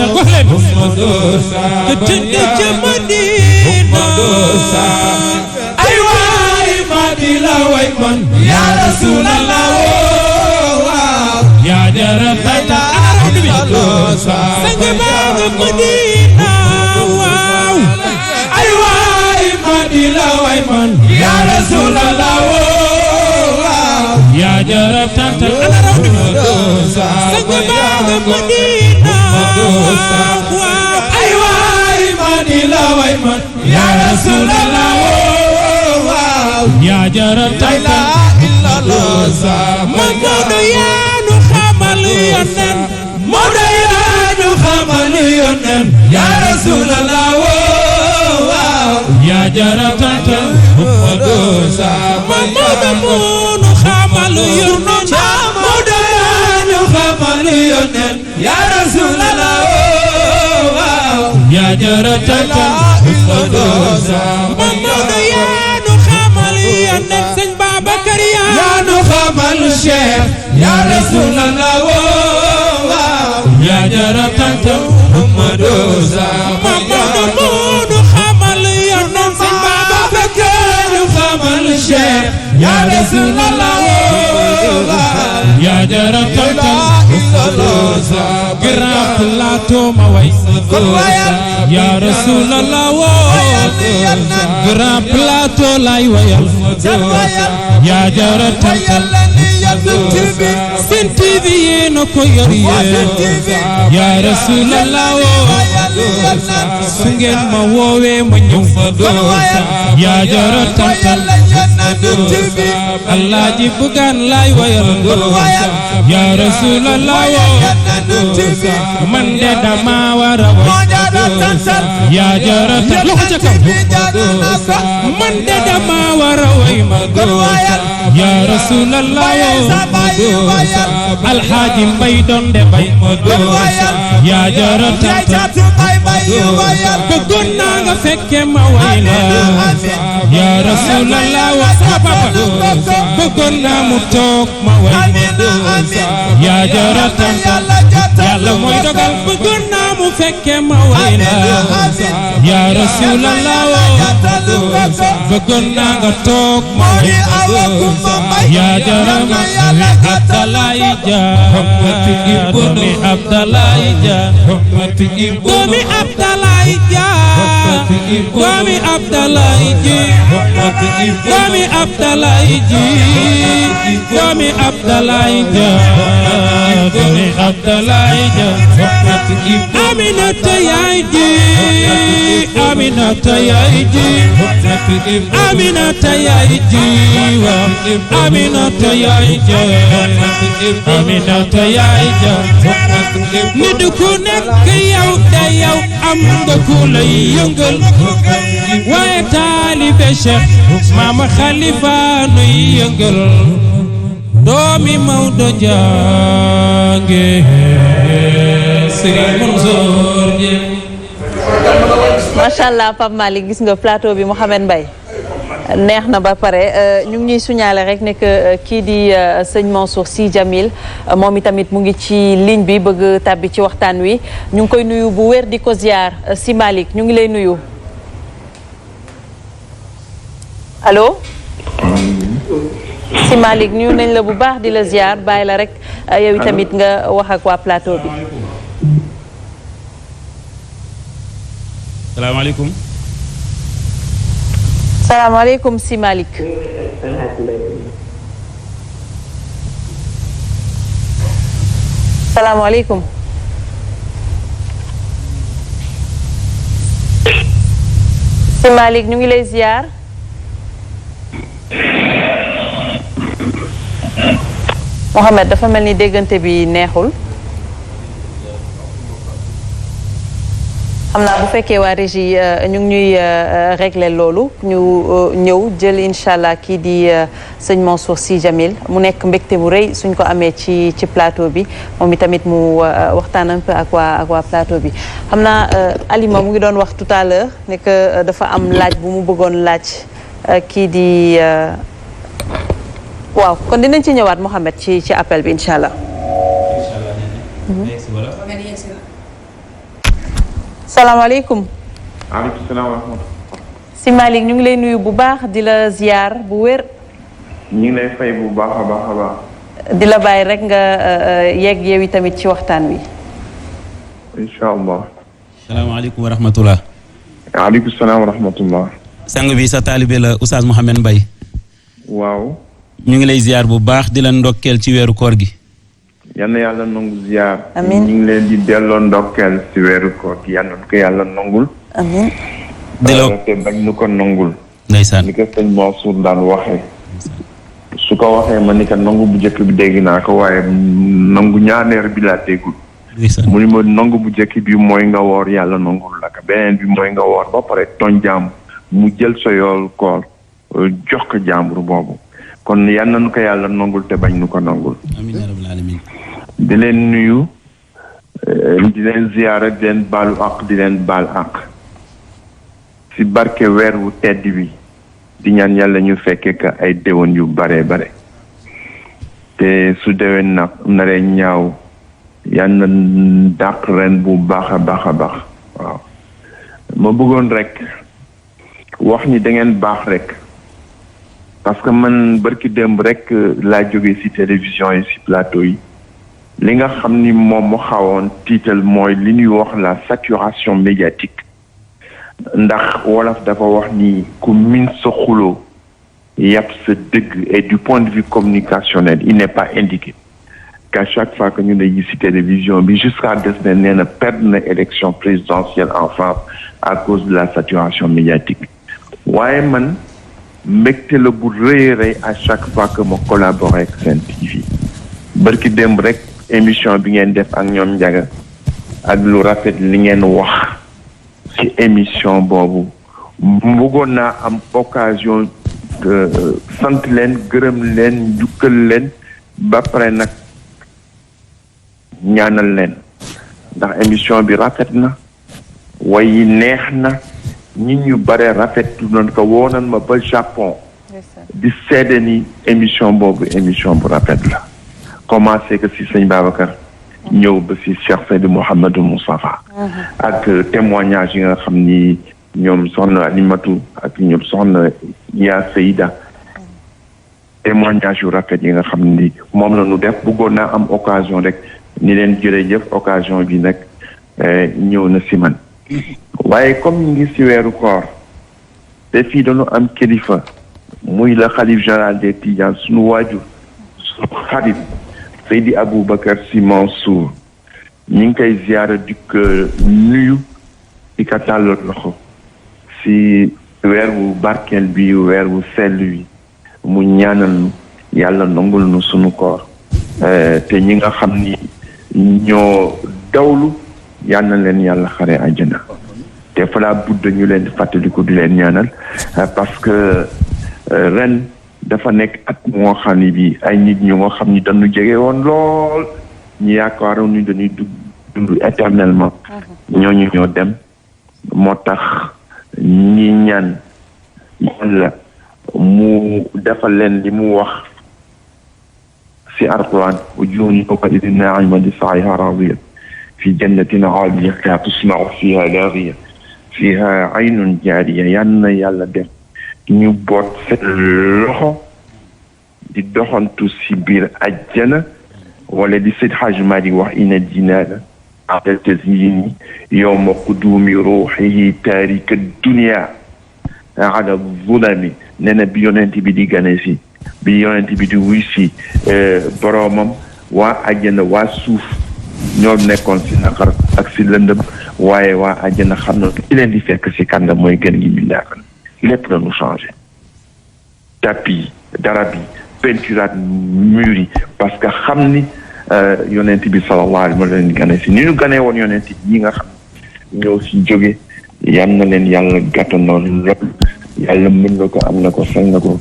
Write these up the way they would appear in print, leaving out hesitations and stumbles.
tantal wax leen ca Madina ay waay Madina way man ya Rasulallah ya jara tantal sang baa Madina waaw ay waay Madina way man ya Rasulallah ya jara tantal sang baa Madina ay waay Madina way man ya Rasulallah ya jara tantal Maodo yaa nu xamal yonen Maodo yaa nu xamal yonen ya Rasulallah ya jara tantal Maodo moo nu xamal yonen Maodo yaa nu xamal yonen ya Rasulallah ya jara tantal Maodo yaa nu xamal yonen Sëñ Babacar yaa nu xamal Cheikh ya Rasulallah ya jara tantal Maodo moo nu xamal yonen Sëñ Babacar nu xamal Cheikh ya Rasulallah ya jara tantal Grand Plateau ma way ya Rasulallah Grand Plateau lay wayal ya jara tantal Sen TV yéena ko yor ya Rasulallah su ngeen ma woowee ma ñëw ya jara tantal Alaaji Bugaan lay wayal ya Rasulallah man de dama war a way ya jara tantal loxo ca kaw man de dama war a way ma ya Rasulallah Alxaaji Mbay doon de bay ya jara tantal bëggoon naa nga fekke ma way la ya Rasulallah sama papa bëggoon naa mu toog ma way ya jara tantal Yàlla mooy dogal bëggoon naa mu fekke ma way la ya Rasulallah bëggoon naa nga toog ma way ya jara Abdalaay Ja doomi Abdalaay Ja doomi Abdalaay Ja doomi Abdalaay Ji doomi Abdalaay Ji doomi Abdalaay Ja doomi Abdalaay Ja Aminata yaay ji Aminata yaay ji Aminata yaay ji Aminata yaay ja Aminata yaay ja nit ku nekk yow da yow am nga ku lay yëngal waaye taalibe Cheikh Maama Khalifa nuy yëngal doomi Maodo jànge Serigne Mansour macha allah Pape Malick gis nga plateau bi Mouhamed Mbaye neex na ba pare ñu ngi ñuy signaler rek ne que kii di sëñ Mansour Sy Djamil moom itamit mu ngi ci ligne bi bëgg tàbbi ci waxtaan wi ñu ngi koy nuyu bu wér di ko ziar Sy Malick ñu ngi lay nuyu allo Sy Malick nuyu nañ la bu baax di la ziar bàyyi la rek yow itamit nga wax ak waa plateau bi. salaamaaleykum. salaamaaleykum Sy Malick. salaamaaleykum. Sy Malick ñu ngi lay ziar. Mohamed dafa mel ni déggante bi neexul. xam naa bu fekkee waa régie ñu ngi ñuy régler loolu ñu ñëw jël incha allah kii di sëñ Mansour Sy Djamil mu nekk mbégte bu rëy suñ ko amee ci plateau bi moom itamit mu waxtaan un peu ak waa plateau bi. xam naa Alima mu ngi doon wax tout à l'heure ne que dafa am laaj bu mu bëggoon laaj kii di waaw kon dinañ ci ñëwaat Mohamed ci appel bi incha allah. salaamaaleykum. waaleykum salaam wa rahmatulah. si Malick ñu ngi lay nuyu bu baax di la ziar bu wér. ñu ngi lay fay bu baax a baax a baax. di la bàyyi rek nga yegg yow tamit ci waxtaan wi. incha allah. salaamaaleykum wa rahmatulah. waaleykum salaam wa rahmatulah. sang bi sa taalibe la Oustaz Mouhamed Mbaye. waaw. ñu ngi lay ziar bu baax di la ndokkeel ci weeru koor gi. yal na yàlla nangu ziar. amiin ñu ngi leen di delloo ndokkeel ci weeru koor gi yal na ko yàlla nangul. amiin. di la te bañ nu ko nangul. ndeysaan ni ko sëñ Mansour daan waxee. su ko waxee ma ni ko nangu bu njëkk bi dégg naa ko waaye nangu ñaareer bi laa déggul. ndeysaan mu ni ma nangu bu njëkk bi mooy nga woor yàlla nangul la ko beneen bi mooy nga woor ba pare tooñ jàmm mu jël sa yool koor jox ko jàmbur boobu kon yal nañu ko yàlla nangul te bañ nu ko nangul. amiin yaa rabbal aalamiin. di leen nuyu di leen ziyaara di leen baalu àq di leen baal àq ci barke weer wu tedd bi di ñaan yàlla ñu fekkee ka ay déwén yu bare bare te su déwén nag naree ñaaw yal na dàq ren bu baax a baax a baax waaw ma bëggoon rek wax ni da ngeen baax rek parce que man barki démb rek laa jógee ci télévision yi ci plateau yi li nga xam ni moom mu xawoon tiital mooy li ñuy wax la saturation médiatique ndax wolof dafa wax ni ku min sa xuloo yàpp sa dëgg et du point de vue communicationnel il n'est pas indiqué qu'à chaque fois que ñu ne yi ci télévision bi jusqu'à des ne nee na perdre na élection présidentielle en France à cause de la saturation médiatique waaye man mbégte la bu rëy rëy à chaque fois que ma collabore ak Sen TV barki démb rek émission bi ngeen def ak ñoom Njaga ak lu rafet li ngeen wax ci émission boobu bëggoon naa am occasion sant leen gërëm leen njukkal leen ba pare nag ñaanal leen ndax émission bi rafet na way yi neex na nit ñu bare rafetlu nañ ko woonan ma ba Japon di seede ni émission boobu émission bu rafet la commencé que si sëñ Babacar ñëw ba si Cheikh Seydi Mouhamadou Moustapha ak témoignage yi nga xam ni ñoom soxna Alimatu ak ñoom soxna yaa Seyda témoignage yu rafet yi nga xam ni moom la ñu def bëggoon naa am occasion rek ni leen jërëjëf occasion bi nag ñëw na si man waaye comme ñu ngi si weeru koor te fii dañu am kilifa muy la xalif général des Tidianes suñu waajur suñu xarit Seydi Aboubacar Sy Mansour ñu ngi koy ziyaara di ko nuyu di ko tàllal loxo si weer wu barkeel bi weer wu sell wi mu ñaanal nu yàlla nangul nu sunu koor te ñi nga xam ni ñoo dawlu yal na leen yàlla xare àjjana te falaa budd ñu leen di fàttaliku di leen ñaanal parce que ren dafa nekk at moo xam ni bi ay nit ñu nga xam ni dañu jege woon lool ñu yaakaaroon ni dañuy dund éternellement ñooñu ñoo dem moo tax ñi ñaan yàlla mu defal leen li mu wax ci alquran wujuhun yawma'idhin na'imatun li sa'iha radiyah fi jannatin 'aliyah la tasma'u fiha laghiya fiha 'aynun jariyah yal na yàlla def ñu boot seen loxo di doxantu ci biir àjjana wala di Seydi Hadji Malick wax inna dinaana ala tazyini yawma qudumi ruuhihi taarika dunya ala zulami nee na bi yonent bi di gane si bi yonent bi di wuy si boroomam waa àjjana waa suuf ñoo nekkoon si naqar ak si lëndëm waaye waa àjjana xam na ki leen di fekk si kànga mooy gën gi bindaakan lépp la ñu changé tapis darab yi peinturaat mur yi parce que xam ni yonent bi sallallahu alayhi wa sallam gane si ni ñu ganee woon yonent yi ñi nga xam ñoo si jóge yal na leen yàlla gàttandoo lool yàlla mën na ko am na ko sañ na ko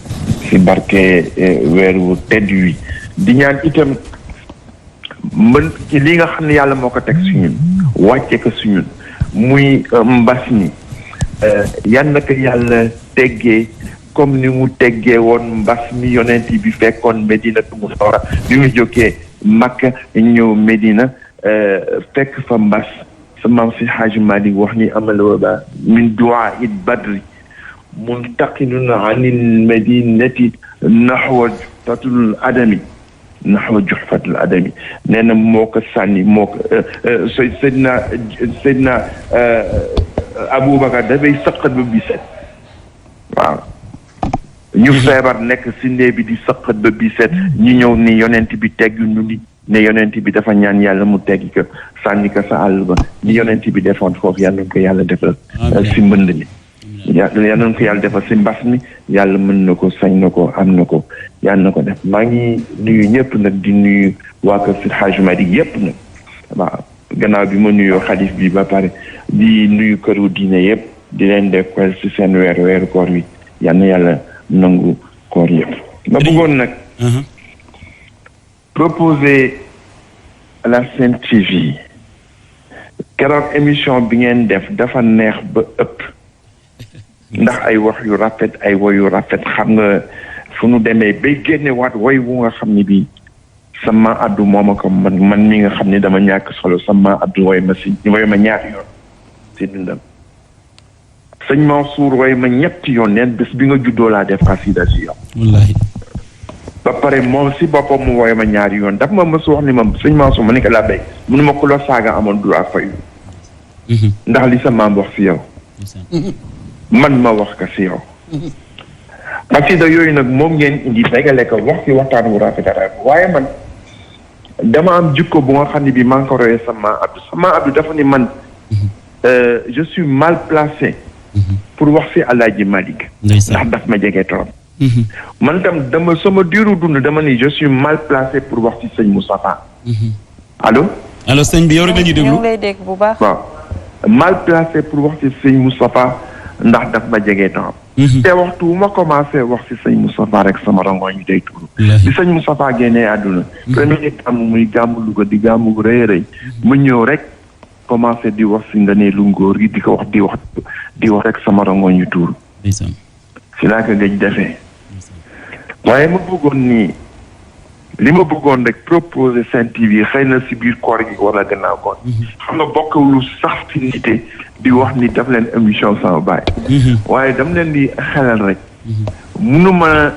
si barke weer wu tedd wi di ñaan itam mën ci li nga xam ne yàlla moo ko teg si ñun wàcce ko si ñun muy mbas mi yal na ko yàlla teggee comme ni mu teggee woon mbas mi yonent bi fekkoon Medina Munawwara bi mu jógee Makka ñëw Medina fekk fa mbas sa maam si Haaji Malik wax ni amal waba min duaa it badri muntaqilun anil madinati naxwa juxfatul adami nee na moo ko sànni moo ko Seydina Aboubacar dafay sëqat ba bi set waaw ñu feebar nekk si ndee bi di sëqat ba bi set ñu ñëw ni yonent bi teggi ñu ni ne yonent bi dafa ñaan yàlla mu teggi ko sànni ko sa àll ba ni yonent bi defoon foofu yàlla nañ ko yàlla defal si mbënd mi yàlla nañ ko yàlla defal si mbas mi yàlla mën na ko sañ na ko am na ko yàlla na ko def maa ngi nuyu ñëpp nag di nuyu waa kër si Hajji Malick yëpp nag waaw gannaaw bi ma nuyoo xalif bi ba pare di nuyu këru diine yëpp di leen dekkal si seen weeru koor wi yal na yàlla nangu koor yëpp ma bëggoon nag proposer à la Sen TV keroog émission bi ngeen def dafa neex ba ëpp ndax ay wax yu rafet ay woy yu rafet xam nga fu nu demee bay génne waat woy wu nga xam ni bii sama addu mooma ko man mi nga xam ne dama ñàkk solo sama addu woy ma ñaari yoon si dundam sëñ Mansour woy ma ñetti yoon neen bés bi nga juddoo laa def xasida si yow wallaahi ba pare moom si boppam mu woy ma ñaari yoon daf ma mës wax ni ma sëñ Mansour ma ni ko laa béy mënu ma ku la saaga amoon droit fayu ndax li sa maam wax si yow man ma wax ka si yow xasida yooyu nag moom ngeen indi dagale ko wax ci waxtaan wu rafet waaye man dama am jikko bu nga xam ne bi maa ngi ko royee sama Abdou dafa ni man je suis mal placé pour wax ci Alaaji Malick ndax daf ma jege trop man tam dama sama diiru dund dama ni je suis mal placé pour wax ci sëñ Moustapha allo sëñ bi yow rek lañuy déglu ñu ngi lay dégg bu baax waaw mal placé pour wax ci sëñ Moustapha ndax daf ma jege trop te waxtu bu ma commencé wax ci sëñ Moustapha rek sama rangoñ yi day tuuru di sëñ Moustapha génnee àdduna premier am muy gàmmu Louga di gàmmu gu rëy rëy mu ñëw rek commencé di wax ci nga ne lu ngóor gi di ko wax di wax rek sama rangoñ yu tuuru si laa ko gëj defee waaye ma bëggoon nii li ma bëggoon rek proposer Sen TV xëy na si biir koor gi wala gannaaw koor xam nga bokk lu sax ci nité di wax ni daf leen émission sama baay waaye dam leen di xelal rek mënuma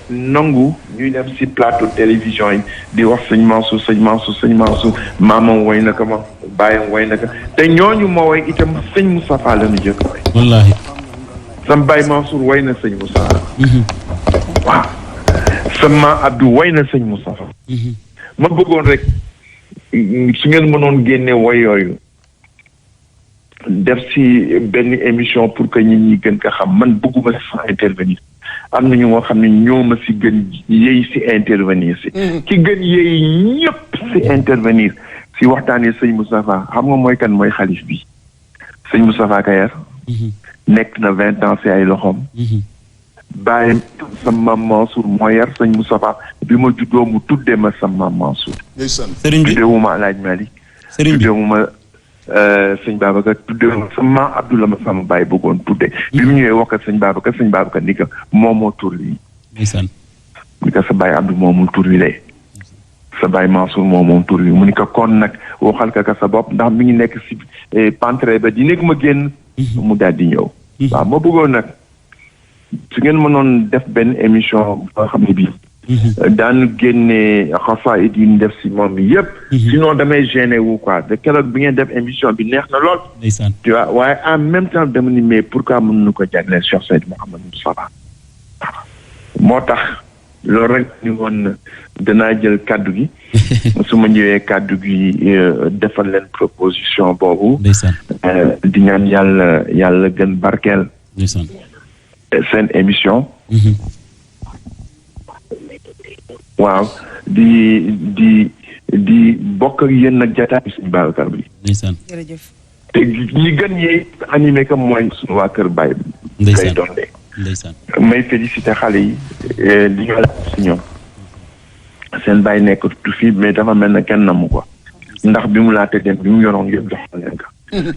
nangu ñuy dem si plateau télévision yi di wax sëñ Mansour maamam woy na ko ma bàyyam woy na ko te ñooñu ma woy itam sëñ Moustapha la ñu jëkk woy wallaahi sam baay Mansour woy na sëñ Moustapha waaw sama Abdou woy na sëñ Moustapha ma bëggoon rek su ngeen mënoon génne woy yooyu def si benn émission pour que nit ñi gën ko xam man bëgguma si fa intervenir am na ñu nga xam ne ñoo ma si gën yéy si intervenir si ki gën yéy ñëpp si intervenir si waxtaanee sëñ Moustapha xam nga mooy kan mooy xalif bi sëñ Moustapha Kayar nekk na 20 ans si ay loxoom bàyyi sama Mansour moo yar sëñ Moustapha bi ma juddoo mu tuddee ma sama Mansour sëriñ bi tuddee wu ma Alaaji Malick tuddee wu ma sëñ Babacar tuddee wu ma sama Abdou la ma sama bàyyi bëggoon tuddee bi mu ñëwee wax sëñ Babacar ni ko moomoo tur wi ni ko sa bàyyi Abdou moomul tur wi lee sa bàyyi Mansour moom tur wi mu ni ko kon nag waxal ka sa bopp ndax mi ngi nekk si pantre ba di nekk ma génn mu daal di ñëw waaw ma bëggoon nag su ngeen mënoon def benn émission boo xam ne bii daan génne xasaayid yi ñu def si moom bi yëpp sinon damay gêné wu quoi de keroog bi ngeen def émission bi neex na lool tu vois waaye en même temps dama ni mais pourquoi mën nu ko jagleel Cheikh Seydou Mouhamed Moustapha moo tax loolu rek ni woon danaa jël kàddu gi su ma ñëwee kàddu gi defal leen proposition boobu di ñaan yàlla gën barkeel seen émission waaw di bokk ak yéen nag jataay suñu Babacar bi jërëjëf te ñi gën yi animé comme mooy suñu waa kër Baye lay doon de may félicité xale yi li ñu la si ñoom seen Baye nekk tu fii mais dafa mel na kenn namu ko ndax bi mu laate dem bi mu yoroon yëpp jox leen ko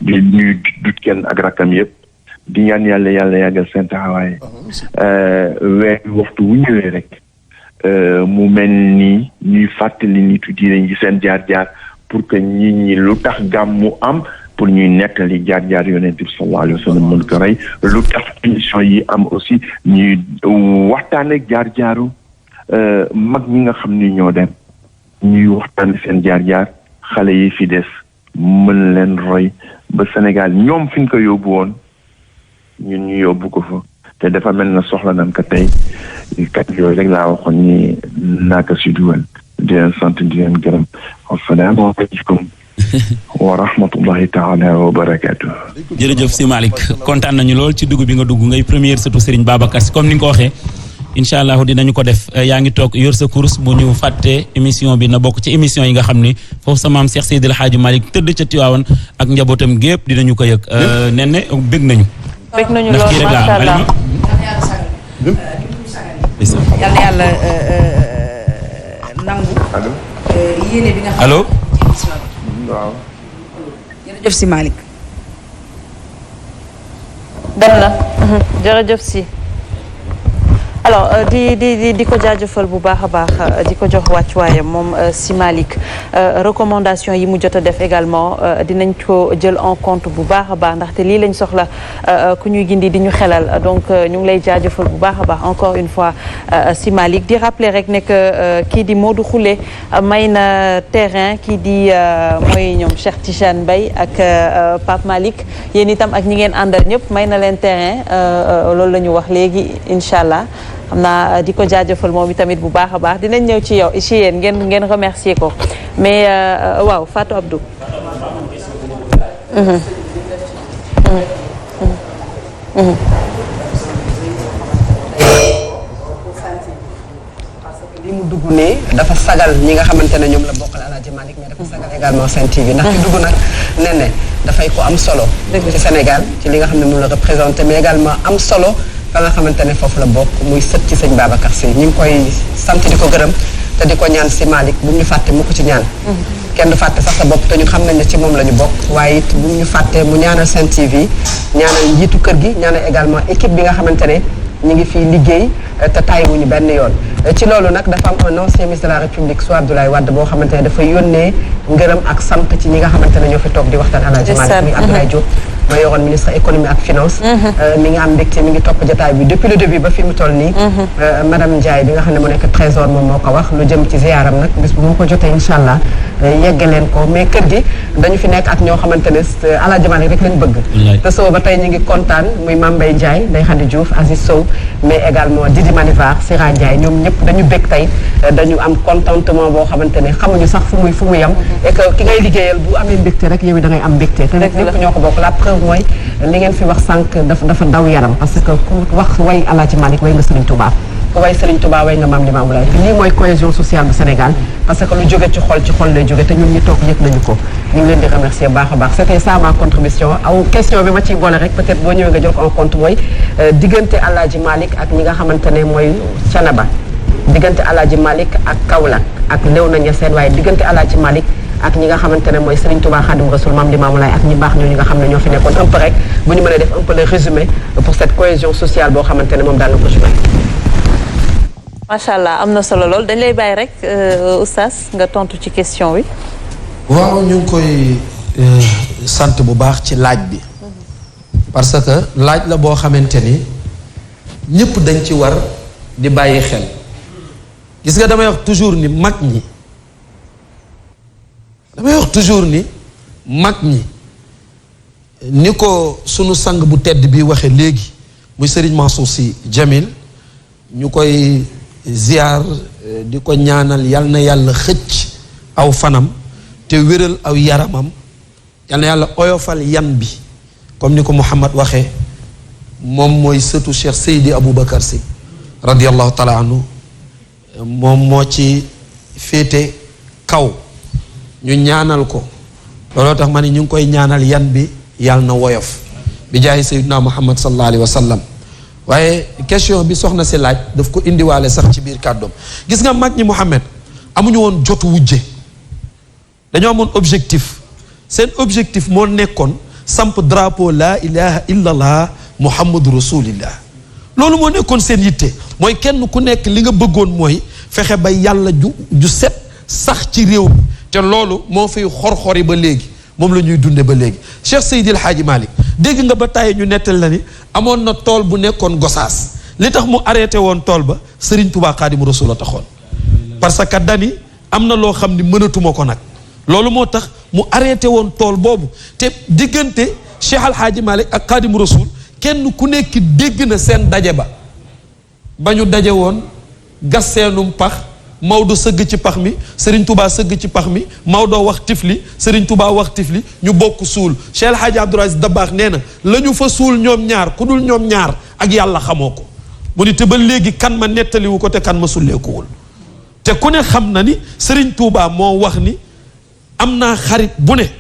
di ñuy dut kenn ak rakkam yëpp di ñaan yàlla yàggal seen taxawaay weer waxtu wu ñëwee rek mu mel ni ñuy fàttali nitu diine ñi seen jaar-jaar pour que nit ñi lu tax gàmmu am pour ñuy nettali jaar-jaar yonent bi sallallahu alayhi wa sallam mën ko rey lu tax émission yi am aussi ñuy waxtaan ak jaar-jaaru mag ñi nga xam ni ñoo dem ñuy waxtaan seen jaar-jaar xale yi fi des mën leen roy ba Sénégal ñoom fi ñu ko yóbbu woon ñun ñu yóbbu ko fa te dafa mel na soxla nañ ko tey kat yooyu rek laa waxoon ni naaka si dugal di leen sant di leen gërëm asalaamaaleykum wa rahmatullahi taala wa barakaatu. jërëjëf si Malick kontaan nañu lool ci dugg bi nga dugg ngay première surtout Serigne Babacar Sy comme ni nga ko waxee incha allah dinañu ko def yaa ngi toog yor sa course bu ñu fàtte émission bi na bokk ci émission yi nga xam ni foofu sa maam Cheikh Seydil Hadji Malick tëdd ca Tiwaawan ak njabootam gépp dinañu ko yëg nen ne bég nañu. bég nañu lool macha allah yal na yàlla nangu. yéene bi nga xam. allo. waaw. jërëjëf si Malick. dem na jërëjëf si. alors di ko jaajëfal bu baax a baax di ko jox wàccuwaayam moom si Malick recommandation yi mu jot a def également dinañ ko jël en compte bu baax a baax ndaxte lii lañ soxla ku ñuy gindi di ñu xelal donc ñu ngi lay jaajëfal bu baax a baax encore une fois si Malick di rappeler rek ne que kii di Modou Khoule may na terrain kii di mooy ñoom Cheikh Tidiane Mbaye ak Pape Malick yéen itam ak ñi ngeen àndal ñëpp may na leen terrain loolu la ñu wax léegi incha allah. xam naa di ko jaajëfal moom itamit bu baax a baax dinañ ñëw ci yow ci yéen ngeen remercier ko mais waaw Fatou Abdou. li mu dugg ne dafa sagal ñi nga xamante ne ñoom la bokkal Alaaji Malick mais dafa sagal également Sen TV ndax ki dugg nag ne dafay ko am solo ci Sénégal ci li nga xam ne moom la représenté mais également am solo fa nga xamante ne foofu la bokk muy sët ci sëñ Babacar Sy ñu ngi koy sant di ko gërëm te di ko ñaan si Malick bu ñu fàtte mu ko ci ñaan kenn du fàtte sax sa bopp te ñu xam nañ ne ci moom la ñu bokk waaye it bu ñu fàtte mu ñaanal Sen TV ñaanal njiitu kër gi ñaanal également équipe bi nga xamante ne ñu ngi fii liggéey te tàyyiwuñu benn yoon ci loolu nag dafa am un ancien ministre de la République soit Abdoulaye Wade boo xamante ne dafa yónnee ngërëm ak sant ci ñi nga xamante ne ñoo fi toog di waxtaan Alaaji Malick muy Abdoulaye Diop ma yoroon ministre économie ak finance mi ngi am mbégte mi ngi topp jotaay bi depuis le début ba fi mu toll nii madame Ndiaye bi nga xam ne mu nekk trésor moom moo ko wax lu jëm ci ziaram nag bis bu moo ko jotee incha allah yegge leen ko mais kër gi dañu fi nekk ak ñoo xamante ne Alaaji Malick rek lañ bëgg te soo ba tey ñu ngi kontaan muy Mame Mbaye Ndiaye Ndeye Khady Diouf Aziz Sow mais également Didi Manivar Sira Ndiaye ñoom ñëpp dañu bég tey dañu am contentement boo xamante ne xamuñu sax fu muy yam et que ki ngay liggéeyal bu amee mbégte rek yow da ngay am mbégte te nag ñëpp ñoo ko bokk la preuve mooy li ngeen fi wax sànq dafa daw yaram parce que ku wax way Alaaji Malick way nga Serigne Touba ku way Serigne Touba way nga Mame Limamou Laye te lii mooy cohésion sociale bu Sénégal parce que lu jóge ci xol lay jóge te ñun ñi toog yëg nañu ko ñu ngi leen di remercier baax a baax c'était ça ma contribution aw question bi ma ciy boole rek peut-être boo ñëwee nga jël ko en compte mooy diggante Alaaji Malick ak ñi nga xamante ne mooy Thiénaba diggante Alaaji Malick ak Kaolack ak Léona Niassène waaye diggante Alaaji Malick ak ñi nga xamante ne mooy Serigne Touba Khadim Rasoul Mame Limamou Laye ak ñi baax ñooñu nga xam ne ñoo fi nekkoon un peu rek bu ñu mënee def un peu le résumé pour cette cohésion sociale boo xamante ne moom daal na ko joué. macha allah am na solo lool dañ lay bàyyi rek oustaz nga tontu ci question bi. waaw ñu ngi koy sant bu baax ci laaj bi parce que laaj la boo xamante ni ñëpp dañ ci war di bàyyi xel gis nga damay wax toujours ni mag ñi. damay wax toujours ni mag ñi ni ko sunu sang bu tedd bi waxe léegi muy Serigne Mansour Sy Djamil ñu koy ziar di ko ñaanal yal na yàlla xëcc aw fanam te wéral aw yaramam yal na yàlla oyofal yan bi comme ni ko Muhammad waxee moom mooy sëtu Cheikh Seydi Aboubacar Sy radiallahu taala anhu moom moo ci féete kaw ñu ñaanal ko looloo tax ma ne ñu ngi koy ñaanal yan bi yàlla na woyof bi jaay sayyidina Muhammad sallallahu alayhi wa sallam waaye question bi soxna si laaj daf ko indiwaale sax ci biir kàddoom gis nga mag ñi Muhammad amuñu woon jotu wujje dañoo amoon objectif seen objectif moo nekkoon samp drapeau laa ilaha illallah muhammadu rasulillah loolu moo nekkoon seen yitte mooy kenn ku nekk li nga bëggoon mooy fexe ba yàlla ju set sax ci réew mi te loolu moo fiy xor-xori ba léegi moom la ñuy dunde ba léegi Cheikh Seydil Hadji Malick dégg nga ba tàyyi ñu nettal la ni amoon na tool bu nekkoon Gosaas li tax mu arrêté woon tool ba Serigne Touba Xaadimu Rasuul a taxoon parce que dani am na loo xam ni mënatuma ko nag loolu moo tax mu arrêté woon tool boobu te diggante Cheikh Al Hadji Malick ak Xaadimu Rasuul kenn ku nekk dégg na seen daje ba ñu daje woon gas seenum pax Maodo sëgg ci pax mi Serigne Touba sëgg ci pax mi Maodo wax tifli Serigne Touba wax tifli ñu bokk suul Cheikh El Hadji Abdoul Aziz Dabakh nee na la ñu fa suul ñoom ñaar ku dul ñoom ñaar ak yàlla xamoo ko mu ni te ba léegi kan ma nettaliwu ko te kan ma sulleekuwul te ku ne xam na ni Serigne Touba moo wax ni am naa xarit bu ne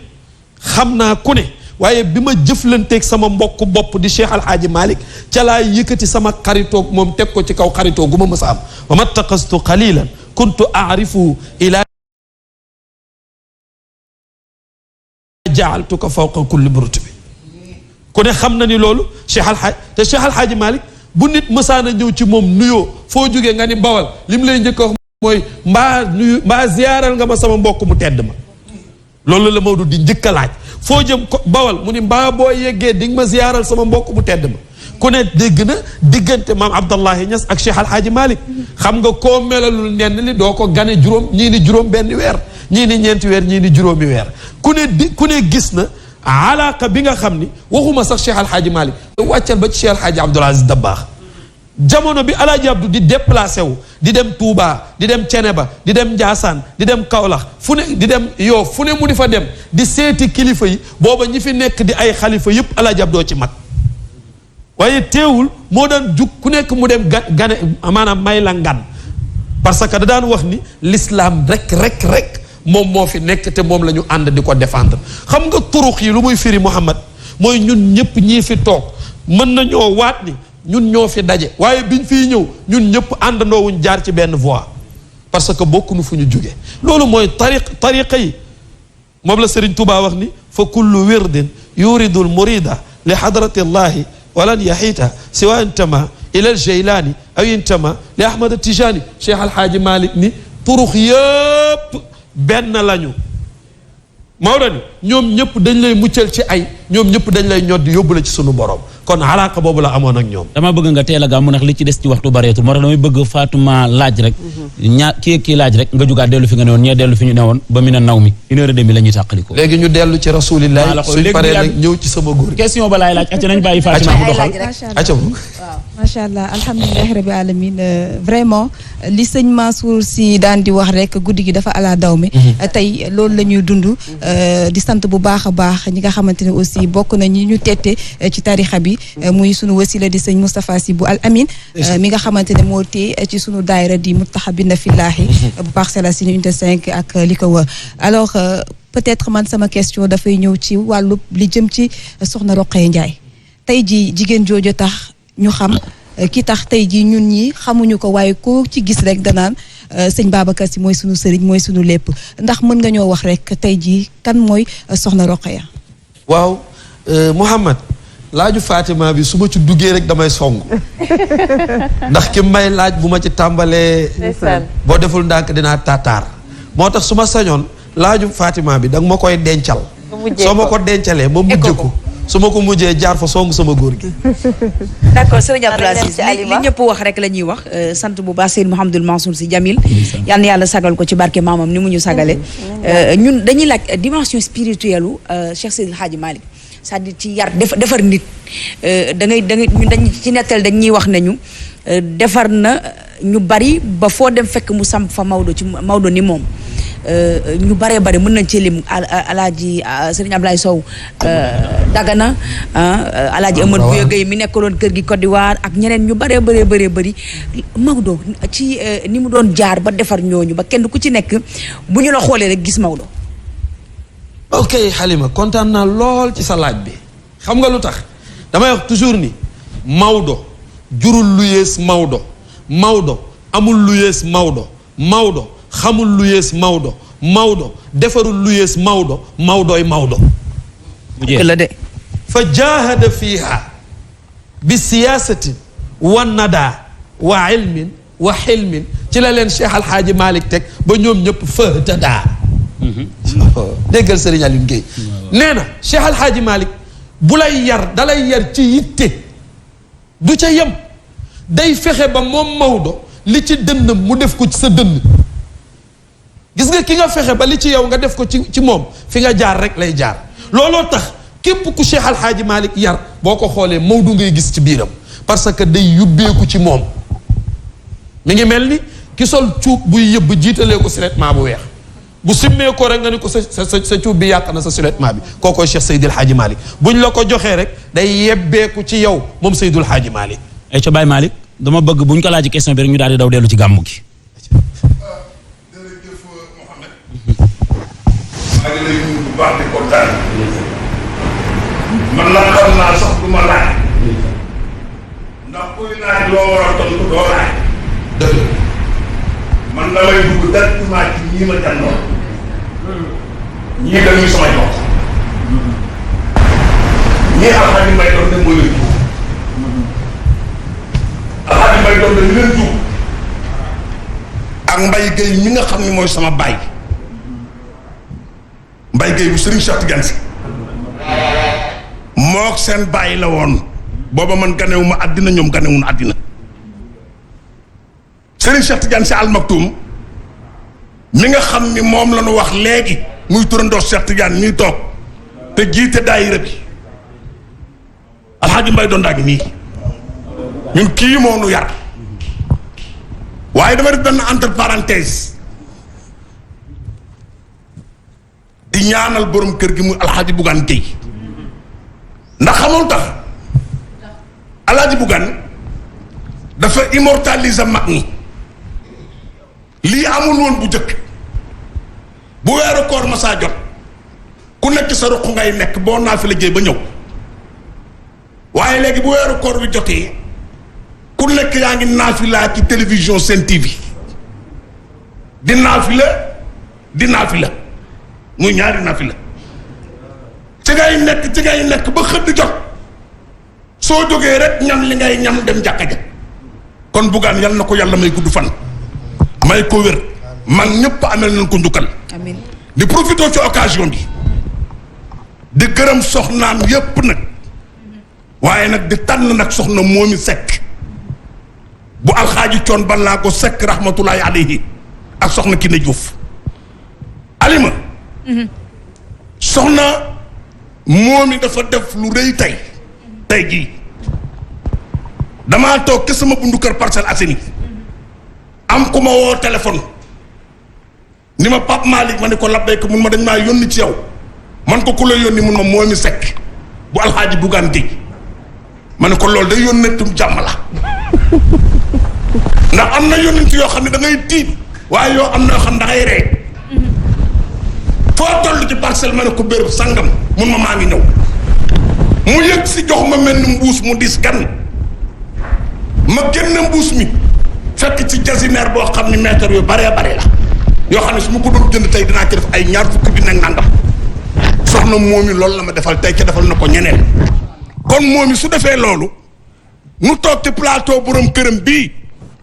xam naa ku ne waaye bi ma jëflanteeg sama mbokk bopp di Cheikh Al Hadji Malick ca laa yëkkati sama xaritoog moom teg ko ci kaw xaritoo gu ma mës a am wa ma taqastu qalilan kuntu aarifu ila jaaltuka fawqa kulli burutbi ku ne xam na ni loolu Cheikh Al Hadji te Cheikh Al Hadji Malick bu nit mësaana ñëw ci moom nuyoo foo jógee nga ni bawal li mu lay njëkk a wax mooy mbaa ziyaaral nga ma sama mbokk mu tedd ma loolu la Maodo di njëkk a laaj foo jëm ko bawal mu ni mbaa boo yeggee di nga ma ziyaaral sama mbokk mu tedd ma ku ne dégg na diggante maam Abdallahi Niass ak Cheikh Al Hadji Malick xam nga koo melalul nenn li doo ko gane juróom ñii ni juróom benn weer ñii ni ñeenti weer ñii ni juróomi weer ku ne gis na alaaka bi nga xam ni waxuma sax Cheikh Al Hadji Malick wàccal ba ci Cheikh Al Hadji Abdoul Aziz Dabakh jamono bi Alaaji Abdou di déplacé wu di dem Touba di dem Ceneba di dem Njaasaan di dem Kaolack fu ne di dem Yoof fu ne mu di fa dem di seeti kilifa yi booba ñi fi nekk di ay xalifa yëpp Alaaji Abdou ci mag waaye teewul moo daan jug ku nekk mu dem gane maanaam may la ngan parce que da daan wax ni l'islam rek moom moo fi nekk te moom la ñu ànd di ko défendre xam nga turux yi lu muy firi Muhammad mooy ñun ñëpp ñii fi toog mën nañoo waat ni ñun ñoo fi daje waaye biñ fiy ñëw ñun ñëpp àndandoowuñ jaar ci benn voie parce que bokkuñu fu ñu jóge loolu mooy tariqa yi moom la Serigne Touba wax ni fa kullu wirdin yuridul murida li hadrati llahi walan yaxiita siwa intama ila al jeylaani aw intama li ahmad tijani Cheikh Al Hadji Malick ni turux yëpp benn lañu Maodo ni ñoom ñëpp dañ lay muccal ci ay ñoom ñëpp dañ lay ñoddi yóbbu la ci sunu borom kon alaaka boobu la amoon ak ñoom. dama bëgg nga teel a gaaw mu ndax li ci des ci waxtu bareetul moo tax damay bëgg Fatouma laaj rek. kii laaj rek nga jugaat dellu fi nga ne woon ñee dellu fi ñu ne woon ba mu ne naw mi 1h30 la ñuy tàqaliko. léegi ñu dellu ci rasulillah suñ paree nag ñëw ci sama góor. question ba laay laaj acca nañ bàyyi Fatima mu doxal. acca bu macha allah alhamdulilahi rabbi alamin vraiment li sëñ Mansour si daan di wax rek guddi gi dafa ala daw mi tey loolu la ñuy dund di sant bu baax a baax ñi nga xamante ne aussi bokk na ñi ñu tette ci tarixa bi muy sunu wasila di sëñ Moustapha Sy bu Al Amin mi nga xamante ne moo tee ci sunu daayira di Muttahabina Fillahi bu Parcelles Assainies unité 5 ak li ko wër alors peut-être man sama question dafay ñëw ci wàllu li jëm ci soxna Roqaya Ndiaye tey ji jigéen jooju tax ñu xam ki tax tey jii ñun ñi xamuñu ko waaye ko ci gis rek danaan sëñ Babacar Sy mooy sunu sëriñ mooy sunu lépp ndax mën nga ñoo wax rek tey jii kan mooy soxna Roqaya. waaw Mouhamad laaju Fatima bi su ma ci duggee rek damay song ndax ki may laaj bu ma ci tàmbalee. boo deful ndànk dinaa tataar moo tax su ma sañoon laaju Fatima bi danga ma koy dencal. soo ma ko dencalee ma mujj ko. su ma ko mujjee jaar fa song sama góor gi. d'accord sëriñ Abdoul Aziz li ñëpp wax rek la ñuy wax sant bu baax Seydou Mouhamadoul Mansour Sy Djamil yal na yàlla sagal ko ci barke maamam ni mu ñu sagale ñun dañuy laaj dimension spirituelle u Cheikh Seydil Hadji Malick c'est-à-dire ci yar defar nit da ngay ñun dañ ci nettal dañ ñuy wax nañu defar na ñu bari ba foo dem fekk mu samp fa Maodo ni moom ñu baree bari mën nañ ci lim alaaji Serigne Ablaye Sow Dagana alaaji Amadou Bouya Gueye mi nekkaloon kër gi Côte d'Ivoire ak ñeneen ñu baree bëri Maodo ci ni mu doon jaar ba defar ñooñu ba kenn ku ci nekk bu ñu la xoolee rek gis Maodo. ok Halima kontaan naa lool ci sa laaj bi xam nga lu tax damay wax toujours ni Maodo jurul lu yées Maodo amul lu yées Maodo xamul lu yées Maodo defarul lu yées Maodooy Maodo la de fa jahada fiha bi siyaasatin wa nada wa ilmin wa xilmin ci la leen Cheikh Al Hadji Malick teg ba ñoom ñëpp fahtada déggal Serigne Aliou Gueye nee na Cheikh Al Hadji Malick bu lay yar dalay yar ci yitte du ca yem day fexe ba moom Maodo li ci dënnam mu def ko ci sa dënn gis nga ki nga fexe ba li ci yow nga def ko ci moom fi nga jaar rek lay jaar looloo tax képp ku Cheikh Al Hadji Malick yar boo ko xoolee Maodo ngay gis ci biiram parce que day yóbbeeku ci moom mi ngi mel ni ki sol cuub buy yëbb jiitalee ko silettement bu weex bu simmee ko rek nga ni ko sa cuub bi yàq na sa silettement bi kookooy Cheikh Seydil Hadji Malick buñ la ko joxee rek day yebbeeku ci yow moom Seydil Hadji Malick ay ca Baye Malick dama bëgg buñ ko laaj question bi rek ñu daal di daw dellu ci gàmmu gi. jërëjëf Mouhamed. maa ngi lay nuyu bu baax di kontaan. man nag xam naa sax du ma laaj. ndax kuy laaj loo war a tontu doo laaj. dëgg man damay dugg directement ci ñii ma jàndoon. ñii dañuy sama jox. ñii Alxaaji Mbay doon ne moo leen tuub. Alxaaji Mbay doon ne leen tuub. ak Mbaye Gueye mi nga xam ne mooy sama baay. Mbaye Gueye bu Serigne Cheikh Tidiane Sy. mook seen baay la woon. booba man ganewuma àddina ñoom ganewuñu àddina. Serigne Cheikh Tidiane Sy Al Maktoum mi nga xam ni moom la ñu wax léegi muy turandoo Cheikh Tidiane ñuy toog te jiite daayira bi Alxaaji Mbay doon daa ngi nii ñun kii moo nu yar waaye dama def benn entre parenthèse di ñaanal borom kër gi muy Alxaaji Bougane Gueye ndax xamul tax Alxaaji Bougane dafa immortaliser mag ñi lii amul woon bu jëkk bu weeru koor ma saa jot ku nekk sa ruq ngay nekk boo naa fi la jéey ba ñëw waaye léegi bu weeru koor bi jotee ku nekk yaa ngi naafila ci télévision Sen TV di naafila muy ñaari naafila ci ngay nekk ba xëdd jot soo jógee rek ñam li ngay ñam dem jàkka ja kon Bougane yal na ko yàlla may gudd fan may ko wér man ñëpp amel nañ ko njukkal amiin di profité ci occasion bi di gërëm soxnaam yépp nag waaye nag di tànn nag soxna Moomi Sekk bu alxaaji coon balaa ko Sekk rahmatullahi alayhi ak soxna Kiné Diouf Alima soxna Moomi dafa def lu rëy tey jii damaa toog ke sama bundu kër Parcelles Assainies am ku ma woo téléphone ni ma Pape Malick ma ne ko labbayka mun ma dañ maa yónni ci yow man ko ku la yónni mun ma Moomi Sekk bu alxaaji Bougane Gueye ma ne ko loolu day yónnetum jàmm la ndax am na yónnent yoo xam ne da ngay tiit waaye yoo am na yoo xam ne da ngay ree foo toll ci parcelle ma ne ko béréb sangam mun ma maa ngi ñëw mu yëg si jox ma mel ni mbuus mu dis gan ma génn mbuus mi fekk ci jasineer boo xam ni mètre yu baree bare la yoo xam ne su ma ko doon jënd tey dinaa ci def ay ñaar fukki bi nag nangam soxna Moomi loolu la ma defal tey ca defal na ko ñeneen kon Moomi su defee loolu nu toog ci plateau borom këram bii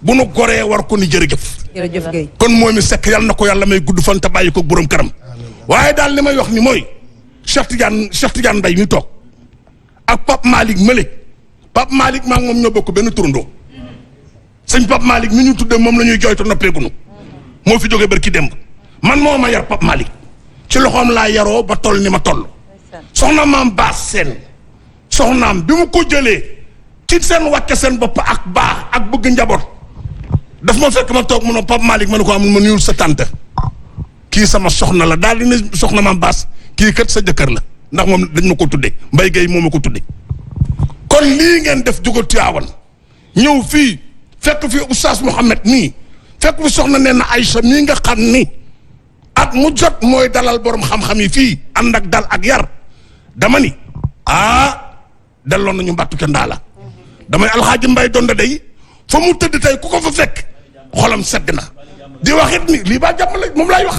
bu nu goree war ko ni jërëjëf. jërëjëf Guèye. kon Moomi Sekk yal na ko yàlla may gudd fan te bàyyi ko borom këram waaye daal li may wax ni mooy Cheikh Tidiane Mbaye mi toog ak Pape Malick Mële Pape Malick maa ngi moom ñoo bokk benn turandoo sëñ Pape Malick mi ñu tuddee moom la ñuy jooytu noppeegunu moo fi jógee barki démb man moo ma yar Pape Malick ci loxoom laa yaroo ba toll ni ma toll soxna maam baas seen soxnaam bi mu ko jëlee ci seen wàcce seen bopp ak baax ak bëgg njaboot daf ma fekk ma toog mu ne Pape Malick ma ne ko amul ma nuyul sa tante kii sama soxna la daal di ne soxna maam baas kii kat sa jëkkër la ndax moom dañ ma ko tuddee Mbaye Gueye moo ma ko tuddee kon lii ngeen def jógal Tiwaawan ñëw fii fekk fi Oustaz Mouhamed nii fekk fi soxna nee na Aïcha mii nga xam ni at mu jot mooy dalal borom xam-xam yi fii ànd ak dal ak yar dama ni delloon nañu mbattu ke ndaa la damay Alxaaji Mbay Donde day fa mu tëdd tey ku ko fa fekk xolam sedd na di wax it ni lii baa jàmm la moom laay wax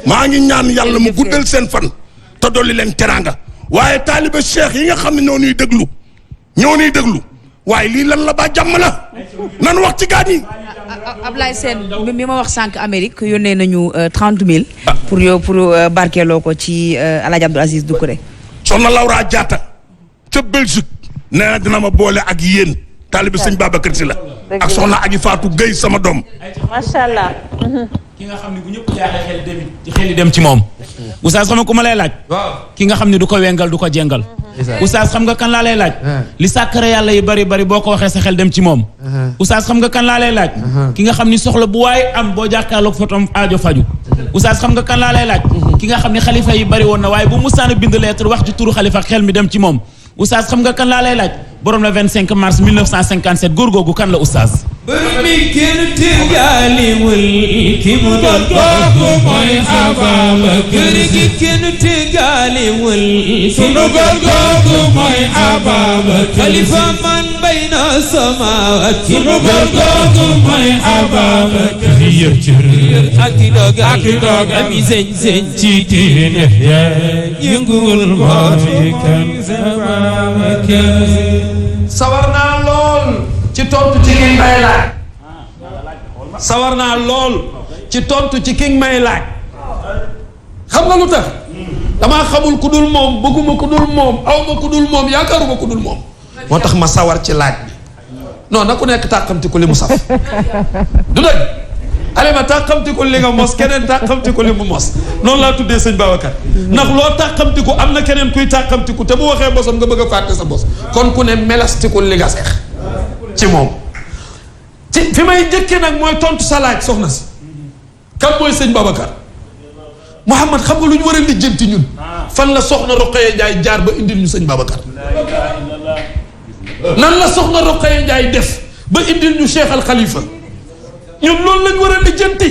maa ngi ñaan yàlla mu guddal seen fan te dolli leen teraanga waaye taaliba cheikh yi nga xam ne ñoo ñuy déglu waaye lii lan la baa jàmm la nan wax ci gaañ yi. Ablaye Sène mi ma wax sànq Amérique yónnee nañu 30 000. pour barkeeloo ko ci El Hadj Abdoul Aziz Doucouré. soxna Laura Diatta ca Belgique nee na dina ma boole ak yéen taalibe sëñ Babacar Si la ak soxna Aji Fatou Gueye sama doom. macha allah. ki nga xam ne bu ñëpp jaaxee xel yi dem ci moom. Oustaz xam nga ku ma lay laaj. ki nga xam ne du ko wengal du ko jengal. Oustaz xam nga kan laa lay laaj. li sàkkare yàlla yi bari bari boo ko waxee sa xel dem ci moom. Oustaz xam nga kan laa lay laaj. ki nga xam ni soxla bu waaye am boo jàkkaarloog fotom aajo faju. Oustaz xam nga kan laa lay laaj. ki nga xam ne xalifa yi bari woon na waaye bu musaana bind lettre wax ci turu xalifa xel mi dem ci moom. Oustaz xam nga kan laa lay laaj. borom la 25 mars 1957 góor googu kan la Oustaz. bër mi kenn tëggaaliwul ki mu doon kooku mooy Ababacar gi kenn tëggaaliwul ki mu doon kooku mooy Ababacar xalifa man bayna samaawaat ki mu doon kooku mooy Ababacar yër cër ak doog ami zeñ ci diine yënguwul booti kan Ababacar sawar naa lool ci tontu ci ki may laaj sawar naa lool ci tontu ci ki may laaj xam nga lu tax damaa xamul ku dul moom bëgguma ku dul moom awma ku dul moom yaakaaruma ku dul moom moo tax ma sawar ci laaj bi non na ku nekk tàqamti ko li mu saf du dëgg alima tàqamti ko li nga mos keneen tàqamti ko li mu mos noonu laa tuddee sëñ Babacar ndax loo tàqamti ko am na keneen kuy tàqamti ko te bu waxee bosam nga bëgg a fàtte sa bos kon ku ne melasti ko li nga seex ci moom ci fi may njëkkee nag mooy tontu sa laaj soxna si kan mooy sëñ Babacar Mouhamad xam nga lu ñu war a lijjanti ñun fan la soxna Roqaya Njaay jaar ba indil ñu sëñ Babacar nan la soxna Roqaya Njaay def ba indil ñu Cheikh Al Khalifa ñun loolu lañ war a lijjanti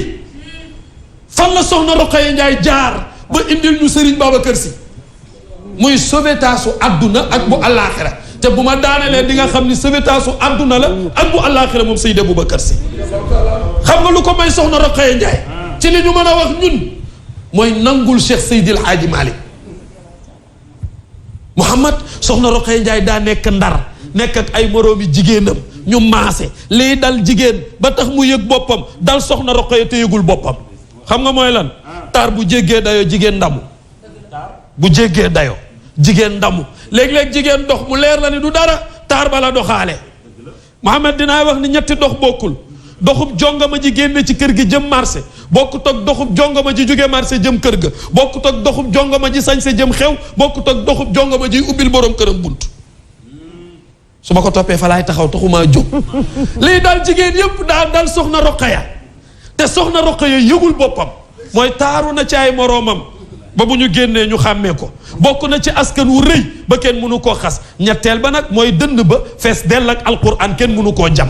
fan la soxna Roqaya Njaay jaar ba indil ñu Serigne Babacar Si muy sauvetaasu àdduna ak bu àllaaxira te bu ma daanelee di nga xam ni sauvetaasu àdduna la ak bu àllaaxira moom Seydi Aboubacar Si xam nga lu ko may soxna Roqaya Njaay ci li ñu mën a wax ñun mooy nangul Cheikh Seydi El Hadji Malick Mouhamad soxna Roqaya Njaay daa nekk Ndar nekk ak ay moroomi jigéenam ñu maase lii dal jigéen ba tax mu yëg boppam dal soxna Roqaya te yëgul boppam xam nga mooy lan taar bu jéggee dayo jigéen ndamu bu jéggee dayo jigéen ndamu léeg-léeg jigéen dox mu leer la ni du dara taar bala doxaale Mohamed dinaay wax ni ñetti dox bokkul doxub jongama ji génne ci kër gi jëm marché bokkut ak doxub jongama ji jóge marché jëm kër ga bokkut ak doxub jongama ji sañse jëm xew bokkut ak doxub jongama ji ubbil borom këram bunt su ma ko toppee fa laay taxaw taxumaa jóg lii daal jigéen yëpp daal dal soxna Roqaya te soxna Roqaya yëgul boppam mooy taaru na ci ay moroomam ba bu ñu génnee ñu xàmmee ko bokk na ci askan wu rëy ba kenn mënu koo xas ñetteel ba nag mooy dënd ba fees dell ak alquran kenn mënu koo jam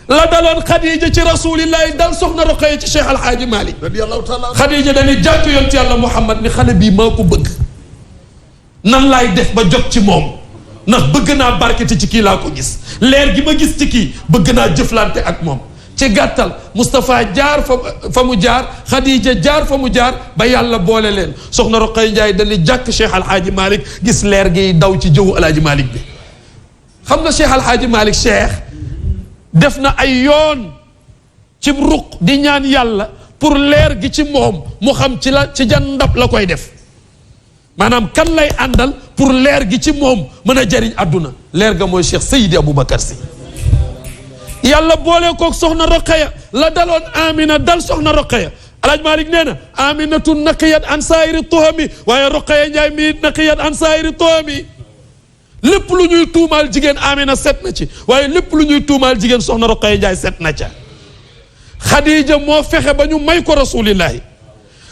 la daloon Khadija ci rasulillahi dal soxna Roqaya ci Cheikh Alhaaji Malick Khadija dañuy jàpp yonent yàlla Muhammad ni xale bii maa ko bëgg nan laay def ba jot ci moom ndax bëgg naa barkete ci kii laa ko gis leer gi ma gis ci kii bëgg naa jëflante ak moom ci gàttal Moustapha jaar fa mu jaar Khadija jaar fa mu jaar ba yàlla boole leen soxna Roqaya Njaay dañuy jàkk Cheikh Alhaaji Malick gis leer gi daw ci jëwu Alhaaji Malick bi xam nga Cheikh Alhaaji Malick Cheikh def na ay yoon ci ruq di ñaan yàlla pour leer gi ci moom mu xam ci jan ndab la koy def maanaam kan lay àndal pour leer gi ci moom mën a jariñ àdduna leer ga mooy Cheikh Seydi Aboubacar Sy yàlla boole koog soxna Roqaya la daloon Amina dal soxna Roqaya Alhaaji Malick nee na Aminatu naqiyat an saayiri tuhami waaye Roqaya Njaay mi naqiyat an saayiri tuhami lépp lu ñuy tuumaal jigéen Amina set na ci waaye lépp lu ñuy tuumaal jigéen soxna Roqaya Njaay set na ca Khadija moo fexe ba ñu may ko rasulillahi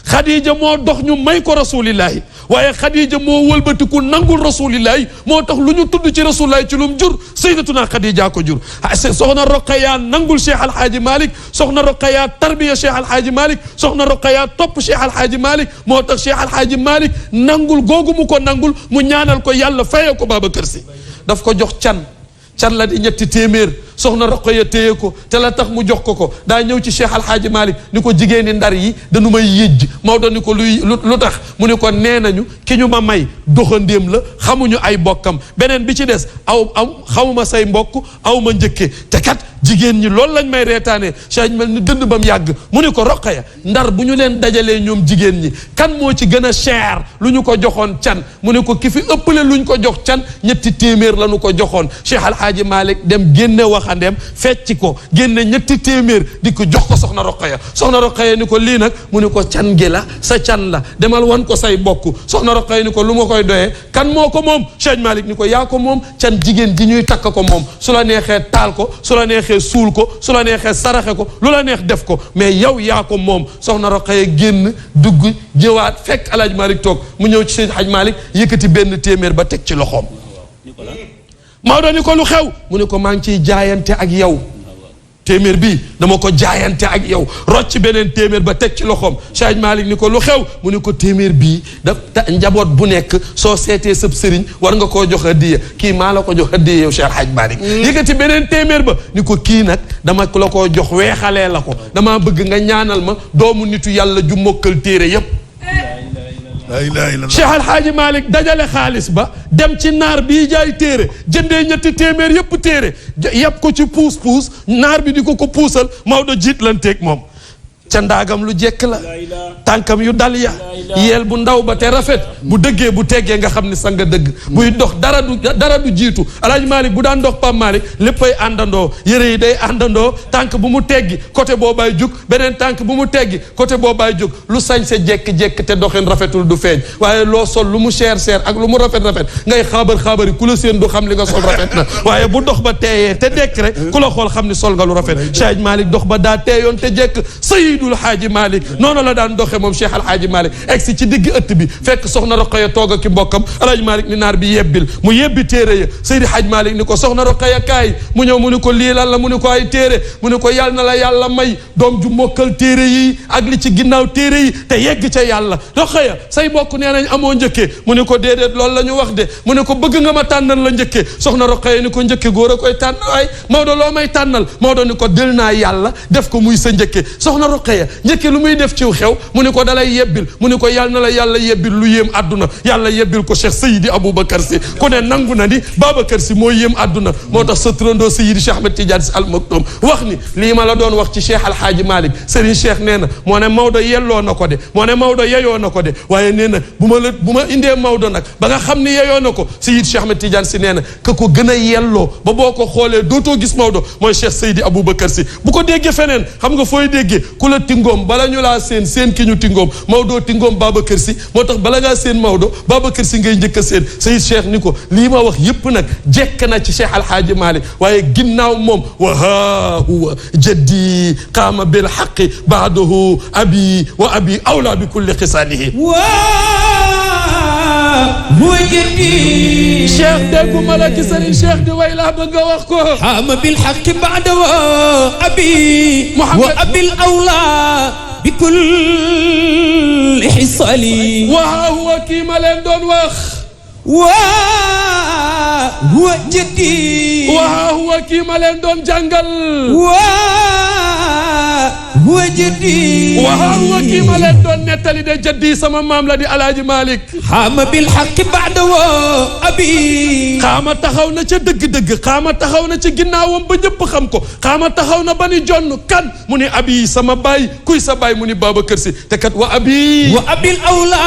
Khadija moo dox ñu may ko rasulillahi waaye Khadija moo wëlbatiku nangul rasulillahi moo tax lu ñu tudd ci rasulillahi ci lu mu jur sayyidatuna Khadija ko jur soxna Roqaya nangul Cheikh Alhaaji Malick soxna Roqaya tarbiya Cheikh Alhaaji Malick soxna Roqaya topp Cheikh Alhaaji Malick moo tax Cheikh Alhaaji Malick nangul googu mu ko nangul mu ñaanal ko yàlla fayee ko Babacar Sy daf ko jox can la di 300 soxna Roqaya téye ko te la tax mu jox ko daa ñëw ci Cheikh Alhaaji Malick ni ko jigéeni Ndar yi dañu may yëjj Maodo ni ko lu tax mu ni ko nee nañu ki ñu ma may doxandéem la xamuñu ay bokkam beneen bi ci des xawma say mbokk aw ma njëkke te kat jigéen ñi loolu lañ may reetaanee Cheikh mel ni dënd bam yàgg mu ni ko Roqaya Ndar bu ñu leen dajalee ñoom jigéen ñi kan moo ci gën a cher lu ñu ko joxoon can mu ne ko ki fi ëppale lu ñu ko jox can 3 téeméer la ñu ko joxoon Cheikh Alhaaji Malick dem génne waxandeem fecci ko génne 3 téeméer di ko jox ko soxna Roqaya ni ko lii nag mu ne ko can gi la sa can la demal wan ko say bokk soxna Roqaya ni ko lu ma koy doyee kan moo ko moom Cheikh Malick ni ko yaa ko moom can jigéen ji ñuy takk ko moom su la neexee taal ko su la neexee suul ko su la neexee saraxe ko lu la neex def ko mais yow yaa ko moom soxna Roqaya génn dugg jëwaat fekk Alhaaji Malick toog mu ñëw ci Seydi Hadj Malick yëkkati 1 téeméer ba teg ci loxoom Maodo ni ko lu xew mu ne ko maa ngi ciy jaayante ak yow téeméer bi dama ko jaayante ak yow rocc beneen téeméer ba teg ci loxoom Cheikh Malick ni ko lu xew mu ne ko téeméer bii njaboot bu nekk soo seetee sëb sëriñ war nga koo jox hadiya kii maa la ko jox hadiya yow Cheikh Hadj Malick yëkkati beneen téeméer ba ni ko kii nag dama la koo jox weexalee la ko damaa bëgg nga ñaanal ma doomu nitu yàlla ju mokkal téere yépp Cheikh Alhaaji Malick dajale xaalis ba dem ci naar bii jaay téere jëndee 2 téeméer yëpp téere yëpp ko ci puus naar bi di ko puusal Maodo jiitlanteeg moom ca ndaagam lu jekk la tànkam yu dal ya yeel bu ndaw ba te rafet bu dëggee bu teggee nga xam ni sa nga dëgg buy dox dara du jiitu Alhaaji Malick bu daan dox Pape Malick léppay àndandoo yére yi day àndandoo tànk bu mu teggi côté boobaay jug beneen tànk bu mu teggi côté boobaay jug lu sañse jekk-jekk te doxin rafetul du feeñ waaye loo sol lu mu cher ak lu mu rafet ngay xaabar-xaabari ku la seen du xam li nga sol rafet na waaye bu dox ba teeyee te dekk rek ku la xool xam ni sol nga lu rafet Cheikh Malick dox ba daa teeyoon te jekk Seydul Haaji Malick noonu la daan doxee moom Cheikh Alhaaji Malick egsi ci digg ëtt bi fekk soxna Roqaya toog ak ki mbokkam Alhaaji Malick ni naar bi yebbil mu yebbi téere ya Seydi Haaji Malick ni ko soxna Roqaya kaay mu ñëw mu ni ko lii lan la mu ni ko ay téere mu ni ko yàlla na la yàlla may doom ju mokkal téere yi ak li ci ginnaaw téere yi te yegg ca yàlla Roqaya say bokk nee nañ amoo njëkkee mu ni ko déedéet loolu la ñu wax de mu ni ko bëgg nga ma tànnal la njëkkee soxna Roqaya ni ko njëkke góor a koy tànn waay Maodo loo may tànnal Maodo ni ko del naa yàlla def ko muy sa njëkke soxna Roqaya njëkke lu muy def ciw xew mu ni ko dalay yebbil mu ni ko yàlla na la yàlla yebbil lu yéem àdduna yàlla yebbil ko Cheikh Seydi Aboubacar Sy ku ne nangu na ni Babacar Sy moo yéem àdduna moo tax sa turandoo Seydi Cheikh Ahmed Tidiane Sy Al Maktoum wax ni lii ma la doon wax ci Cheikh Alhaaji Malick Serigne Cheikh nee na moo ne Maodo yelloo na ko de moo ne Maodo yeyoo na ko de waaye nee na bu ma indee Maodo nag ba nga xam ni yeyoo na ko Seydi Cheikh Ahmed Tidiane Sy nee na ka ko gën a yelloo ba boo ko xoolee dootoo gis Maodo mooy Cheikh Seydi Aboubacar Sy bu ko déggee feneen xam nga fooy déggee ku la tingoom bala ñu laa seen ki ñu tingoom Maodo tingoom Babacar Sy moo tax bala ngaa seen Maodo Babacar Sy ngay njëkk a seen Seydi Cheikh ni ko lii ma wax yépp nag jekk na ci Cheikh Alhaaji Malick waaye ginnaaw moom wa haa huwa jaddi qaama bil haqqi ba'dahu abi wa abi awla bi kulli xisaalihi huwa jaddi Cheikh dégguma la ci Serigne Cheikh di way laa bëgg a wax ko qaama bil haqqi ba'dahu abi wa abil awla bi kulli xisaali wa huwa kii ma leen doon wax waa huwa jaddi waa huwa kii ma leen doon jàngal waa huwa jaddi waa huwa kii ma leen doon nettali de jaddi sama maam la di Alhaaji Malick xaama bil xaqi baada woo abi xaama taxaw na ca dëgg-dëgg xaama taxaw na ca ginnaawam ba ñëpp xam ko xaama taxaw na ba ni jonn kan mu ni abi sama baay kuy sa baay mu ni Babacar Sy te kat wa abi wa abil awla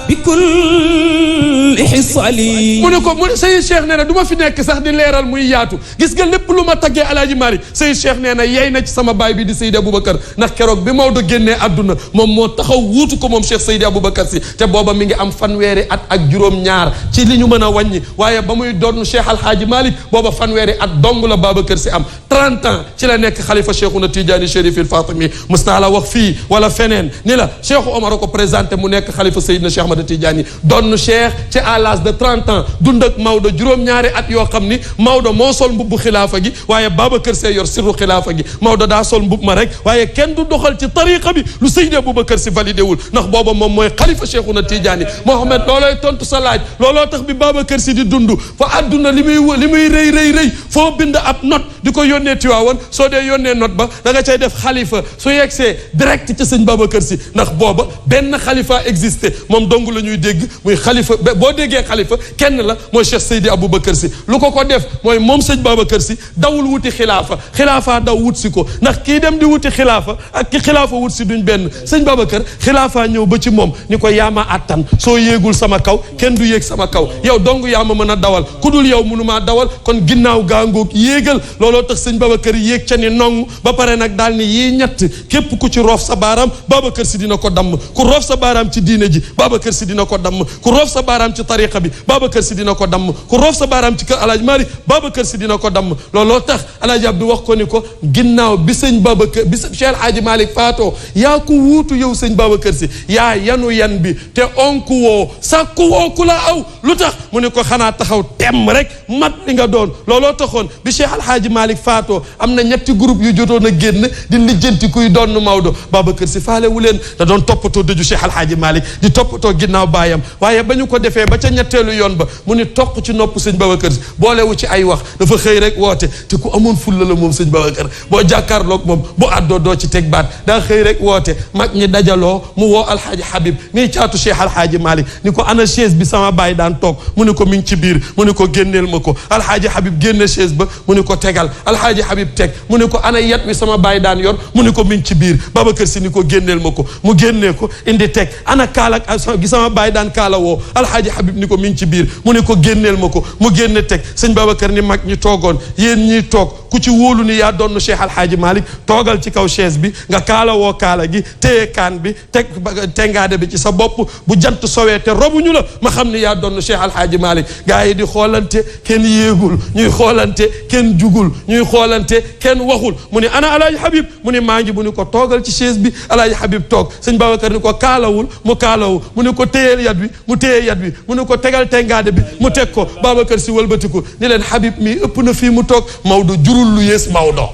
bi kulli xisali mu ne ko mu ne Seydi Cheikh nee na du ma fi nekk sax di leeral muy yaatu gis nga lépp lu ma taggee Alhaaji Malick Seydi Cheikh nee na yey na ci sama baay bi di Seydi Aboubacar ndax keroog bi Maodo génnee àdduna moom moo taxaw wuutu ko moom Cheikh Seydi Aboubacar Sy te booba mi ngi am fanweeri at ak juróom-ñaar ci li ñu mën a wàññi waaye ba muy doon Cheikh Alhaaji Malick booba fanweeri at dong la Babacar Sy am 30 ans ci la nekk xalifa Cheikhouna Tidiane Chérif il Fatimi mës naa la wax fii wala feneen ni la Cheikh Omar ko présenté mu nekk xalifa Seydina Cheikh Ahmad Tidiane doon Cheikh ci à l'âge de 30 ans dund ak Maodo juróom-ñaari at yoo xam ni Maodo moo sol mbubbu xilaafa gi waaye Babacar Sy yor sirru xilaafa gi Maodo daa sol mbub ma rek waaye kenn du doxal ci tariqa bi lu Seydi Aboubacar Sy validé wul ndax booba moom mooy xalifa Cheikhouna Tidiane Mohamed loolooy tontu sa laaj looloo tax bi Babacar Sy di dund fa àdduna li muy rëy foo bind ab note di ko yónnee Tiwaawan soo dee yónnee note ba da nga cay def xalifa su yegsee direct ci sëñ Babacar Sy ndax booba benn xalifa existé moom dong la ñuy dégg muy xalifa boo déggee xalifa kenn la mooy Cheikh Seydi Aboubacar Sy lu ko def mooy moom sëñ Babacar Sy dawul wuti xilaafa daw wut si ko ndax kii dem di wuti xilaafa ak ki xilaafa wut si duñ benn sëñ Babacar xilaafa ñëw ba ci moom ni ko yaama attan soo yéegul sama kaw kenn du yéeg sama kaw yow dong yaa ma mën a dawal ku dul yow mënumaa dawal kon ginnaaw gaangoog yéegal looloo tax sëñ Babacar yéeg ca ni nong ba pare nag daal ni yii ñett képp ku ci roof sa baaraam Babacar Sy dina ko damm ku roof sa baaraam ci diine ji Babacar Sy dina ko damm ku roof sa baaraam ci tariqa bi Babacar Sy dina ko damm ku roof sa baaraam ci kër Alaaji Malick Babacar Sy dina ko damm looloo tax Alaaji Abdou wax ko ni ko ginnaaw bi sëñ Babacar bi Cheikh Alaaji Malick faatoo yaa ko wuutu yow sëñ Babacar Sy yaa yanu yan bi te onku woo sàkku woo ku la aw lu tax mu ne ko xanaa taxaw temm rek mat li nga doon looloo taxoon bi Cheikh Alaaji Malick faatoo am na ñetti groupe yu jotoon a génn di lijjanti kuy doon Maodo Babacar Sy faale wu leen da doon toppatoo dëju Cheikh Alaaji Malick di toppatoo ginnaaw baayam waaye ba ñu ko defee ba ca ñetteelu yoon ba mu ni toq ci nopp sëñ Babacar Sy boolewu ci ay wax dafa xëy rek woote te ku amoon fulla la moom sëñ Babacar boo jàkkaarloog moom bu àddoo doo ci teg baat daa xëy rek woote mag ñi dajaloo mu woo alxaaji Habib nii caatu Cheikh Alxaaji Malick ni ko ana chaise bi sama baay daan toog mu ni ko mi ngi ci biir mu ni ko génneel ma ko alxaaji Habib génne chaise ba mu ni ko tegal alxaaji Habib teg mu ni ko ana yet wi sama baay daan yor mu ni ko mi ngi ci biir Babacar Sy ni ko génneel ma ko mu génnee ko indi teg ana kaala gi sama baay daan kaala woo alxaaji Habib ni ko mi ngi ci biir mu ni ko génneel ma ko mu génne teg sëñ Babacar ni mag ñi toogoon yéen ñiy toog ku ci wóolu ni yaa doon Cheikh Alxaaji Malick toogal ci kaw chaise bi nga kaala woo kaala gi téye kaan bi teg tengaade bi ci sa bopp bu jant sowee te robuñu la ma xam ni yaa doon Cheikh Alxaaji Malick gaa yi di xoolante kenn yéegul ñuy xoolante kenn jugul ñuy xoolante kenn waxul mu ni ana alaaji Habib mu ni maa ngi mu ni ko toogal ci chaise bi alaaji Habib toog sëñ Babacar ni ko kaalawul mu kaalawu mu ni ko téyeel yat bi mu téye yat bi mu ni ko tegal tengaade bi mu teg ko Babacar Sy wëlbatiku ni leen Habib mi ëpp na fii mu toog Maodo jurul lu yées Maodo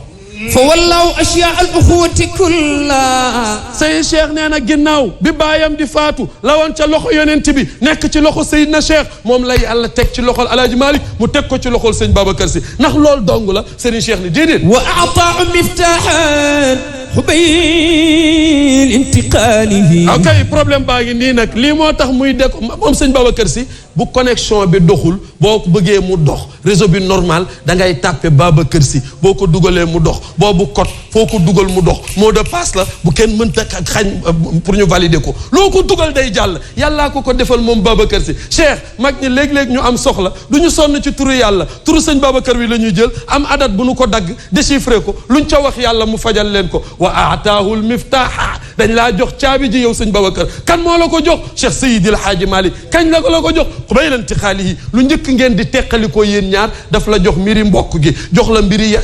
fa wallahu ashyaa al uxuwati kulla Seydi Cheikh nee na ginnaaw bi baayam di faatu lawoon ca loxo yonent bi nekk ci loxo Seydina Cheikh moom la Yàlla teg ci loxol Alaaji Malick mu teg ko ci loxol sëñ Babacar Sy ndax loolu dong la Serigne Cheikh ni déedéet wa ataa miftahan xubayl intiqaalihi ok problème baa ngi nii nag lii moo tax muy dek moom sëñ Babacar Sy bu connexion bi doxul boo ko bëggee mu dox réseau bi normal da ngay tàppe Babacar Sy boo ko dugalee mu dox boobu code foo ko dugal mu dox mot de passe la bu kenn mënta xañ pour ñu valider ko loo ko dugal day jàll yàllaa ko defal moom Babacar Sy Cheikh mag ñi léeg-léeg ñu am soxla du ñu sonn ci turu yàlla turu sëñ Babacar wi la ñuy jël am adat bu nu ko dagg déchiffré ko luñ ca wax yàlla mu fajal leen ko wa aataahul miftaaha dañ laa jox caabi ji yow sëñ Babacar kan moo la ko jox Cheikh Seydil Hadji Malick kañ la ko jox xubayla intixaalihi lu njëkk ngeen di teqalikoo yéen ñaar daf la jox mbiri mbokk gi jox la mbiri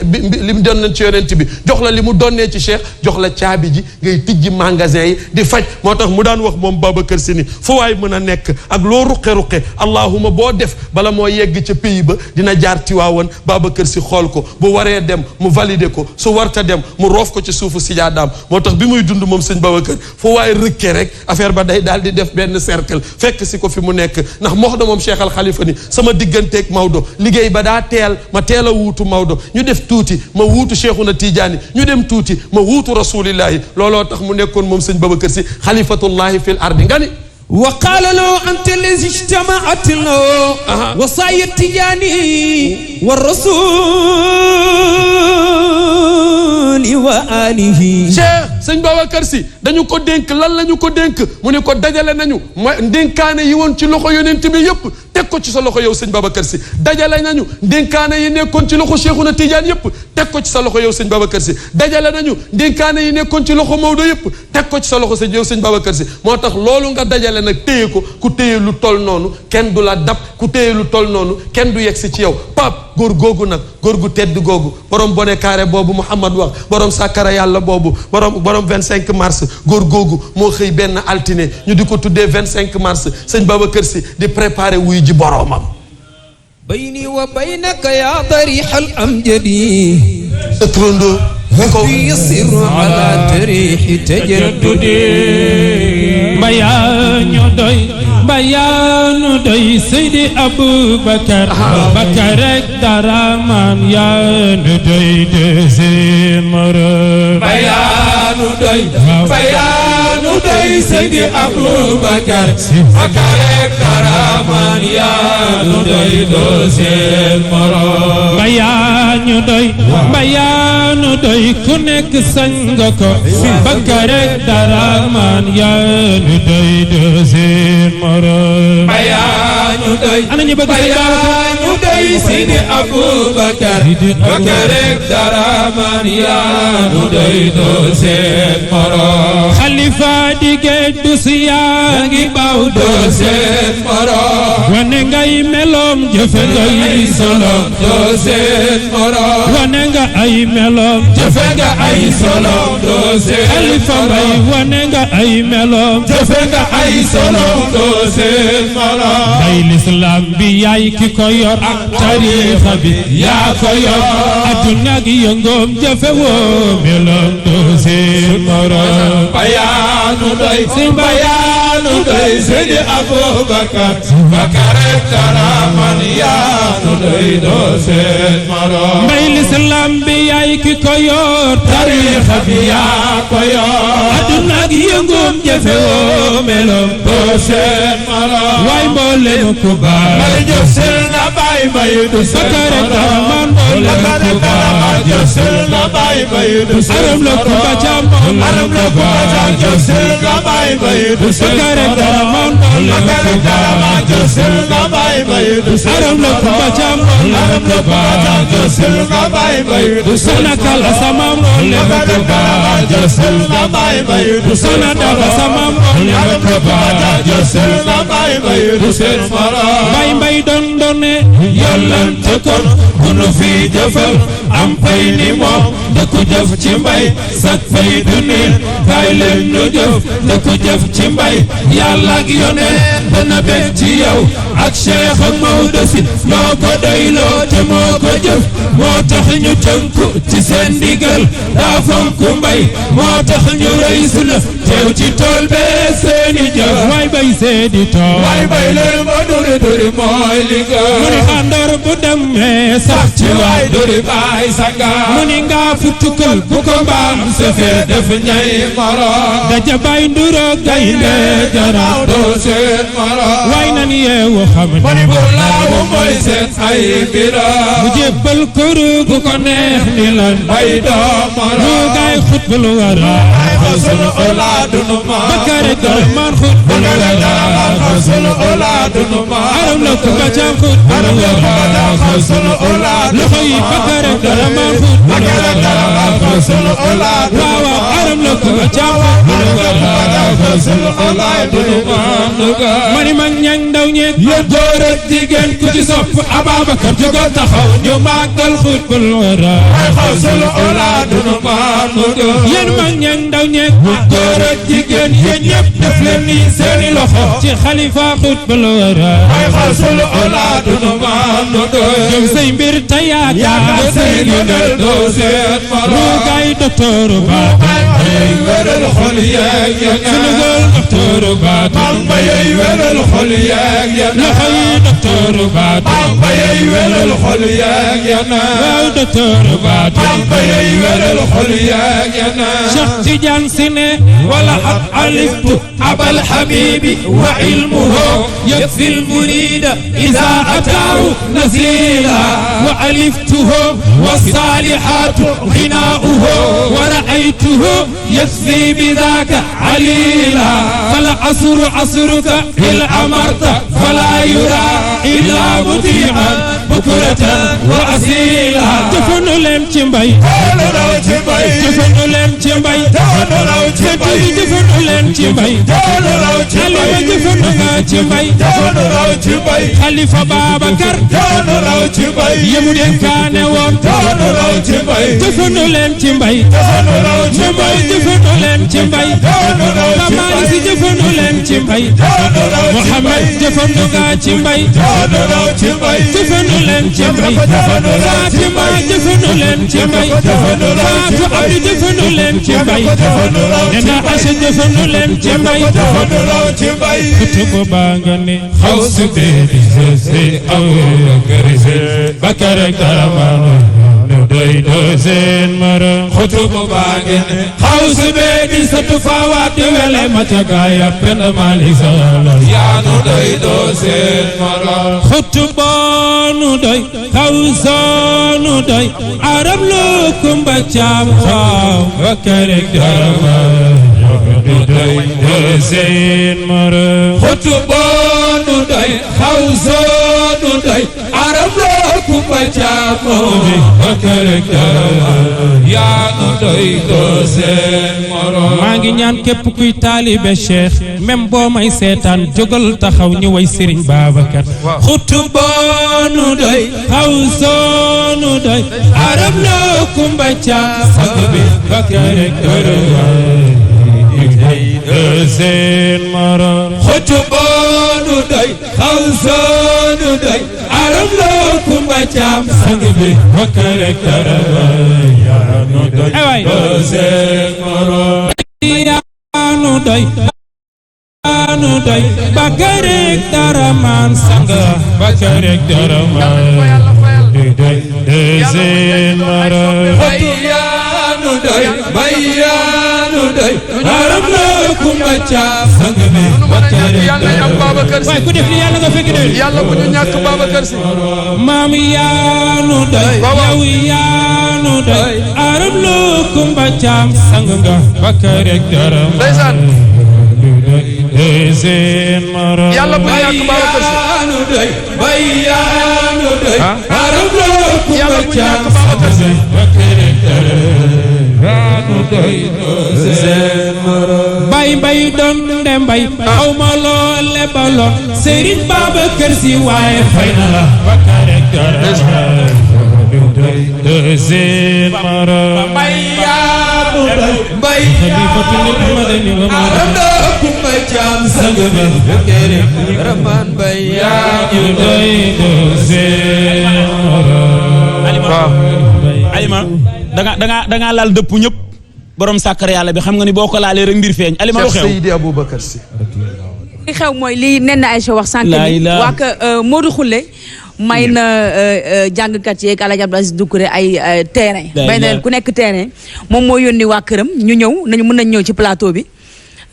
li mu doon ci yonent bi jox la li mu donnee ci Cheikh jox la caabi ji ngay tijji magasin yi di faj moo tax mu daan wax moom Babacar Sy ni fu waay mën a nekk ak loo ruqe-ruqe allahuma boo def bala moo yegg ca pays ba dina jaar Tiwaawan Babacar Sy xool ko bu waree dem mu valider ko su warta dem mu roof ko ci suufu sijaadaam moo tax bi muy dund moom sëñ Babacar fu waay rëkkee rek affaire ba day daal di def benn cercle fekk si ko fi mu nekk ndax mox da moom Cheikh Al Khalifa ni sama digganteeg Maodo liggéey ba daa teel ma teel a wuutu Maodo ñu def tuuti ma wuutu Cheikhouna Tidiane ñu dem tuuti ma wuutu rasulillahi looloo tax mu nekkoon moom sëñ Babacar Sy xalifatullahi fil ardi nga ni وقال له أنت الذي اجتمعت له وصايا التجاني والرسول وآله Cheikh sëñ Babacar Sy dañu ko dénk lan lañu ko dénk mu ne ko dajale nañu mooy ndénkaane yi woon ci loxo yonent bi yëpp teg ko ci sa loxo yow sëñ Babacar Sy dajale nañu ndénkaane yi nekkoon ci loxo Cheikhouna Tidiane yëpp teg ko ci sa loxo yow sëñ Babacar Sy dajale nañu ndénkaane yi nekkoon ci loxo Maodo yëpp teg ko ci sa loxo yow sëñ Babacar Sy moo tax loolu nga dajale nag téye ko ku téye lu tol noonu kenn du la dab ku téye lu tol noonu kenn du yegg si ci yow Pape góor googu nag góor gu tedd googu borom bone carré boobu Mouhamad wax borom sàkkara yàlla boobu borom 25 mars góor googu moo xëy benn altine ñu di ko tuddee 25 mars sëñ Babacar Sy di préparé wuy ji boromam. bayni wa baynaka ya tarixal amjadi sa trondo fi sirru ala tarixi tajaddudi bayaanu doy Seydi Aboubacar Bakar rek daraman yaanu doy deuxième moro bayaanu doy Seydi Aboubacar Bakar rek daraman yaanu doy deuxième moro bayaanu doy ku nekk sañ nga ko Bakar rek daraman yaanu doy deuxième moro bayaanu doy Seydi Aboubacar Bakar rek daraman yaanu doy deuxième moro Khalifa dige dus yaa ngi baw deuxième moro wane ngay meloom jëfe ngay solom deuxième moro wane nga ay meloom jëfe nga ay solom deuxième Khalifa Mbay wane nga ay meloom jëfe nga ay solom deuxième moro ay l'islam bi yaay ki ko yor ak tariixa bi yaa ko yor adduna gi yëngoom jëfe woo meloom deuxième moro bayaanu doy Seydi Aboubacar Bakar rek daraman yaanu doy deuxième moro mbay l'islam bi yaay ki ko yor tariixa bi yaa ko yor adduna gi yëngoom jëfe woo meloom deuxième moro waay mboolem ku baax may jësel na bay bay du Bakar rek daraman mboolem ku baax jësel na bay bay du aram la ku bacam aram la ku bacam jësel na bay bay du Bakar rek daraman mboolem ku baax jësel na bay bay du aram la ku bacam aram la ku bacam jësel na bay bay du sonakal sama mboolem ku baax jësel na bay bay du sonadal sama mboolem ku baax jësel na bay bay du seen mara mbay doon yàllante kon ku nu fi jëfal am pay ni moom da ku jëf ci mbay sak fay du niil kaay leen nu jëf da ku jëf ci mbay yàlla ak yoneen dana bég ci yow ak Cheikh ak Maodo Si noo ko doyloo te moo ko jëf moo tax ñu tënku ci seen ndigal daa fonku mbay moo tax ñu rëy su la teew ci tool bee seeni jëf waay bay seedi tool waay bay leen ma duri mooy liggéey mu ni xandoor bu demee sax ci waay duri baay sanga mu ni ngaa fu tukkal bu ko mbaam sefee def ñay moro daja bay nduroo gaynde jaraaw doo seen moro waay nan yeewu xam ma ni bu laawu mooy seen ay mbira mu jébbal kuru gu ko neex ni lan bay doo moro mu gaay xutbul wara ay xasulu olaadunu ma Bakar rek daraman xutbul wara xasulu olaadunu ma aram la ku bacam xutbul wara xasulu olaadunu loxo yi Bakar rek daraman xutbul wara xasulu olaadunu waaw aram la ku bacam xutbul wara xasulu olaadunu ma mani mag ñang ndaw ñeeg yéen góor ak jigéen ku ci sopp Ababacar jógal taxaw ñu màggal xutbul wara ay xasulu olaadunu ma yéen mag ñang ndaw ñeeg góor ak jigéen yéen ñëpp def leen ni seeni loxo ci xalifa xutbul wara ay xasulu olaadunu ma jëm say mbir te yaakaar say gënal doo seet maro ruugaay docteur ba ay wéral xol yeeg yéen Sénégal docteur ba Bamba yey wéral xol yeeg yéen loxo yi docteur ba Bamba yey wéral xol yeeg yéen waaw docteur ba Bamba yey wéral xol yeeg yéen Cheikh Tidiane Sy ne wala xat aliftu abal habibi wa ilmuhu yakfi almurida ida ataahu nasila wa aliftuhu والصالحات غناؤه ورأيته يكفي بذاك عليلا فالعصر عصرك إن أمرت فلا يرى إلا مطيعا bukuratan wa asila jëfandu leen ci mbay doonu raw ci mbay jëfandu leen ci mbay doonu raw ci mbay jëfandu leen ci mbay doonu raw ci mbay Alima jëfandu nga ci mbay doonu raw ci mbay Xalifa Babacar doonu raw ci mbay yemu dénkaane woon doonu raw ci mbay jëfandu leen ci mbay doonu raw ci mbay jëfandu leen ci mbay doonu raw ci mbay Malick Si jëfandu leen ci mbay doonu raw ci Mohamed jëfandu nga ci mbay doonu raw ci mbay jëfandu leen ci mbay Fatima jëfandu leen ci mbay Fatou Abdou jëfandu leen ci mbay Nena Aïcha jëfandu leen ci mbay doonu raw ci mbay kutubu baa nga ne xaw su beedi sese aw karise bakare karamano nu doy do seen mara xutubu baa ngi ne xaw su beedi satu fawaat di wele matagaya pen Malick Sall yaa nu doy doo seen morom xutubu nu doy xaw soo nu doy arab lu kumba caam xaw bakare karamano nu doy do seen mara xutubu nu doy xaw soo nu doy arab loo kumba caamoo bakare yaa nu doy doo seen morom maa ngi ñaan képp kuy taalibe Cheikh même boo may seetaan jógal taxaw ñu way Serigne Babacar xutu boonu doy xaw soonu doy arab loo kumba caam sang bi bakare seen morom xutu boonu doy xaw soonu doy arab loo kumba caam sang bi bakare yaa nu doy doo seen morom nu doy anu doy bakare daraman sanga bakare daraman doy seen mara bayanu doy bayanu doy arab la kumba caam sang bi bakare waay ku def li yàlla nga fekk de yàlla bu ñu ñàkk Babacar Si maam yaanu doy yow yaanu doy arab la kumba caam sang nga bakare daraman ndeysaan seen mara yàlla bu ñu ñàkk Babacar Si bayanu doy bayanu doy arab la kumba caam sang bi bakare bay bay doon de mbay aw ma loole baloon Serigne Babacar Si waaye fay na la bakare seen mara bay yaanu doy bay arab la kumba caam sang bi bakare raman bay yaanu doy seen mara Alima da nga laal dëpp ñëpp borom sàkkar yàlla bi xam nga ni boo ko laalee rek mbir feeñ Alima lu xew Seydi Aboubacar Si li xew mooy li nen na Aïcha wax sànq ni waa ka Modou Khoule may na jàngkat yeeg Alaaji Abdou Aziz Doucouré ay terrain bay na leen ku nekk terrain moom moo yónni waa këram ñu ñëw nañu mën nañ ñëw ci plateau bi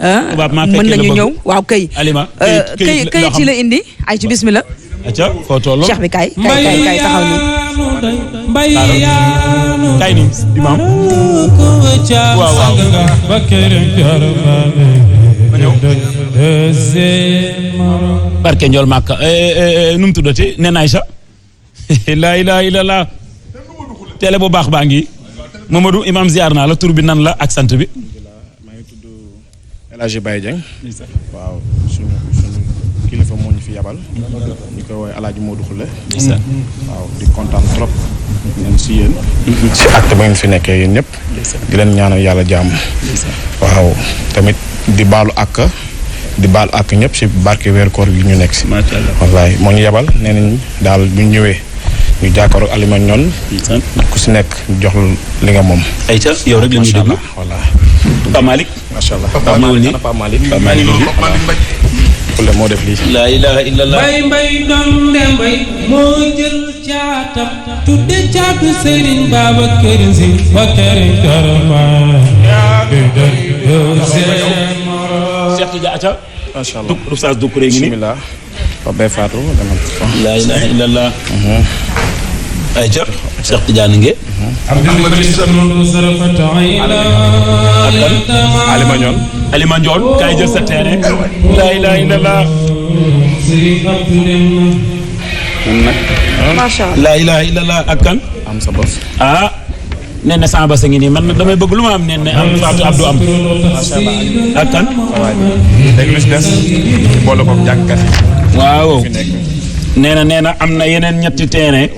mën nañu ñëw waaw kay Alima kayit yi la indi ay ci bismillah aca foo tollo Cheikh bi kay taxaw ni kay ni imam waaw barke Njool Màkka nu mu tuddati nee naay sa laa ilaaha illallaah télé bu baax baa ngi Mamadou imam ziar naa la tur bi nan la ak sant bi maa ngi tudd El Hadji Baye Dieng waaw suñu kilifa moo ñu fi yabal ñu koy woowee El Hadji Modou Khoule waaw di kontaan trop ngeen si yéen si acte ba ngeen fi nekkee yéen ñëpp di leen ñaanal yàlla jàmm waaw tamit di baalu ak ñëpp si barke weer koor gi ñu nekk si wallaay moo ñu yabal nee nañ daal bu ñëwee ñu jàkkaaroo Alima ñoon ku si nekk jox li nga moom ayca yow rek la ñuy déglu voilà Pape Malick macha allah Pape Malick Khoule moo def lii laa ilaaha illallaah mbay doon de mbay moo jël caatam tudde caatu Serigne Babacar Si bakare daraman Cheikh Tidiane aca macha allah Oustaz Doucouré ngi ni bismillah Pape Baye Fatou demal laa ilaaha illallaah ayca Cheikh Tidiane nge Alima Ndione Alima Ndione kaay jël sa terrain laa ilaaha illallaah macha allah laa ilaha illallah ak kan. am sa bos. nee na sama bas a ngi nii man nag damay bëgg lu ma am nee na am Fatou Abdou am. macha allah ak kan. léegi lu ci des boole ko jàngkat yi. waaw. nee na am na yeneen ñetti terrain.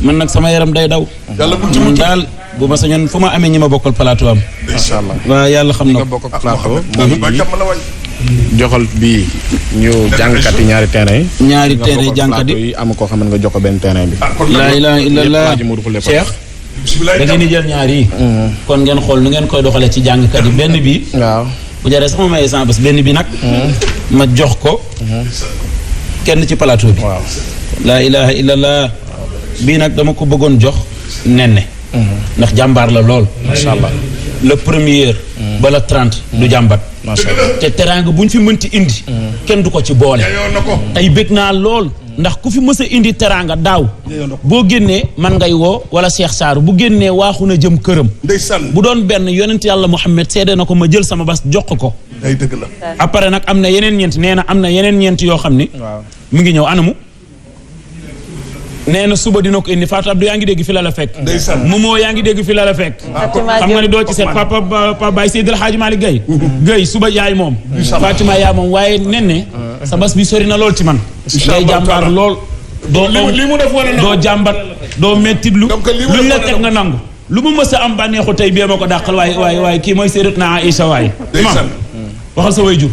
man nag sama yaram day daw. yàlla bu man daal bu ma sañoon fu ma amee ñi ma bokkal plateau am. macha allah waaw yàlla xam na nga bokk plateau. joxal bii ñu jàngkat yi ñaari terrain yi. ñaari terrain jàngkat yi am koo xam ne nga jox ko benn terrain bi. laa ilaaha illallaah Cheikh. da ngeen di jël ñaar yi. kon ngeen xool nu ngeen koy doxalee ci jàngkat yi benn bi. waaw bu jaree sax ma mayee sama bés benn bi nag. ma jox ko. kenn ci plateau bi. waaw laa ilaaha illallaah bii nag dama ko bëggoon jox nenne. ndax jàmbaar la lool. macha allah le premier. ba le 30 du jàmbat. macha allah te teraanga bu ñu fi mënti indi. kenn du ko ci boole. tey bëgg naa lool. ndax ku fi mës a indi teraanga daaw. boo génnee man ngay woo wala Cheikh Sarr bu génnee waaxu na jëm këram. ndeysaan bu doon benn yonent yàlla Muhammad seede na ko ma jël sama bas jox ko. ay dëgg la. après nag am na yeneen ñeent nee na am na yeneen ñeent yoo xam ni. waaw mu ngi ñëw anamu. nee na suba dina ko indi Fatou Abdou yaa ngi dégg fi la la fekk. ndeysaan Momo yaa ngi dégg fi la la fekk. xam nga ni doo ci seet papa Baye Seydil Hadji Malick Gueye. Gueye suba yaay moom. Fatima yaa moom waaye nen ne sa bas bi sori na lool ci man. ngay jàmbaar lool. doo doo jàmbat doo mettitlu luñ la teg nga nangu. lu mu mës a am bànneexu tey bee ma ko dàqal waaye kii mooy Seydatuna Aïcha waaye. imam waxal sa way jur.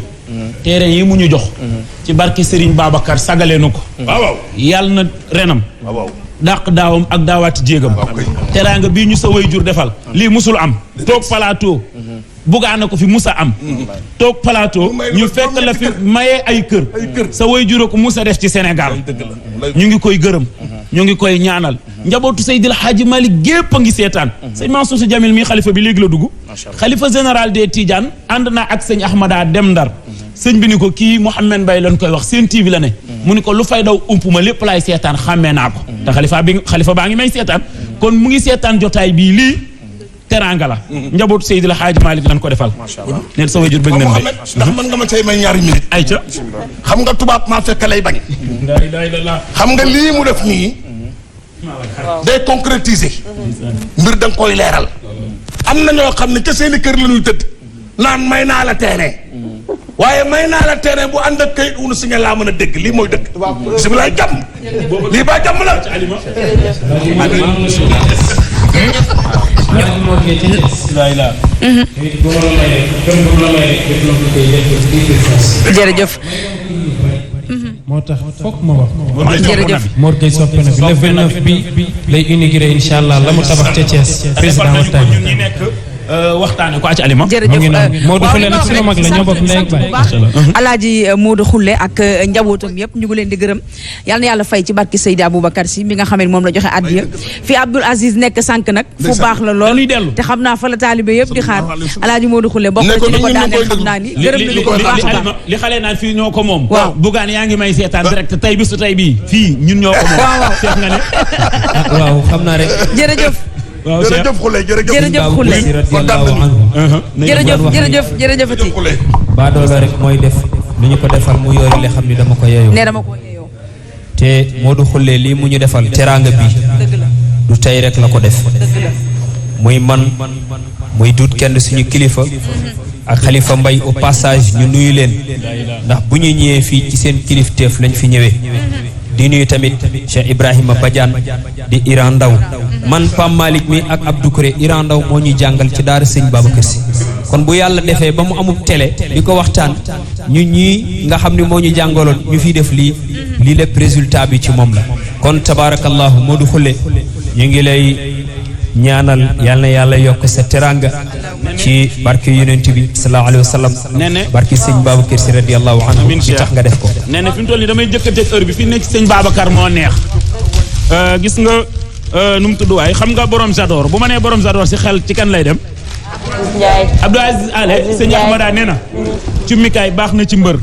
terrain yi mu ñu jox. ci barki Serigne Babacar sagale na ko. waaw yàlla na renam. waaw dàq daawam ak daawaati jéegam. teraanga bii ñu sa way jur defal. lii musul am. toog plateau. bugaana ko fi musa am. toog plateau ñu fekk la fi mayee ay kër. sa way jur ko musa def ci Sénégal. ñu ngi koy gërëm. ñu ngi koy ñaanal. njabootu Seydil Hadji Malick gépp a ngi seetaan. sëñ Mansour Sy Djamil mii xalifa bi léegi la dugg. xalifa général des Tidiane ànd naa ak sëñ Ahmada dem Ndar. sëñ bi ni ko kii Mouhamed Mbaye lañ koy wax seen TV la ne. mu ni ko lu fay daw ump ma lépp laay seetaan xàmmee naa ko. te xalifa baa ngi may seetaan. kon mu ngi seetaan jotaay bii lii teraanga la. njabootu Seydil Hadji Malick lañ ko defal. macha allah neen sa wajur bëgg nañ de. ndax mën nga ma cay may ñaari minute. ayca. xam nga tubaab maa fekk lay bañ. xam nga lii mu def nii. day concrétiser. mbir da nga koy leeral. am na ñoo xam ne ca seeni kër la ñuy tëdd. naan may naa la terrain. waaye may naa la terrain bu ànd ak kayit wu ñu signé laa mën a dégg lii mooy dëgg. bisimilah jàmm. lii ba jàmm la. jërëjëf. moo tax foog ma wax. jërëjëf Mor Gueye soppe na bi le 29 bi lay inauguré incha allah la mu tabax ca Thiès président waxtaan ñun ñi nekk waxtaane ko ci Alima. jërëjëf Modou Khoule nag sunu mag la ñoo bokk ndey ak baay. Alaaji Modou Khoule ak njabootam yëpp ñu ngi leen di gërëm yal na yàlla fay ci barki Seydi Aboubacar Sy mi nga xam ne moom la joxe addiya fi Abdoul Aziz nekk sànq nag fu baax la lool te xam naa fa la taalibe yëpp di xaar Alaaji Modou Khoule bokk na ci li ko daaneel xam naa ni gërëm nañu ko baax a baax li xale naan fii ñoo ko moom. waaw Bougane yaa ngi may seetaan direct tey bisu tey bii fii ñun ñoo ko moom. waaw seet nga ne. waaw xam naa rek. jërëjëf. waaw jërëjëf Khoule jërëjëf Khoule jërëjëfati baadoola rek mooy def lu ñu ko defal mu yoori le xam ni dama ko yeyoo. nee dama ko yeyoo. te Modou Khoule lii mu ñu defal teraanga bi du tey rek la ko def. muy man muy dut kenn suñu kilifa ak Khalifa Mbaye au passage ñu nuyu leen ndax bu ñu ñëwee fii ci seen kilifteef lañ fi ñëwee. di nuyu tamit Cheikh Ibrahima Badiane di Iran Ndaw man Pam Malick mi ak Abdou Kouré Iran Ndaw moo ñuy jàngal ci daara sëñ Babacar Sy kon bu yàlla defee ba mu amub télé di ko waxtaan ñu ñii nga xam ne moo ñu jàngaloon ñu fiy def lii lépp résultat bi ci moom la kon tabaarakallahu Modou Khoule ñu ngi lay ñaanal yal na yàlla yokk sa teranga ci barke yonent bi sallallahu alayhi wa sallam barke sëñ Babacar Sy radiyallahu anhu ci tax nga def ko nee na fi mu toll nii damay jëkkateeg heure bi fi nekk sëñ Babacar moo neex gis nga nu mu tudd waay xam nga borom Zador bu ma nee borom Zador si xel ci kan lay dem Abdou Aziz Ale sëñ Ahmada nee na cummikaay baax na ci mbër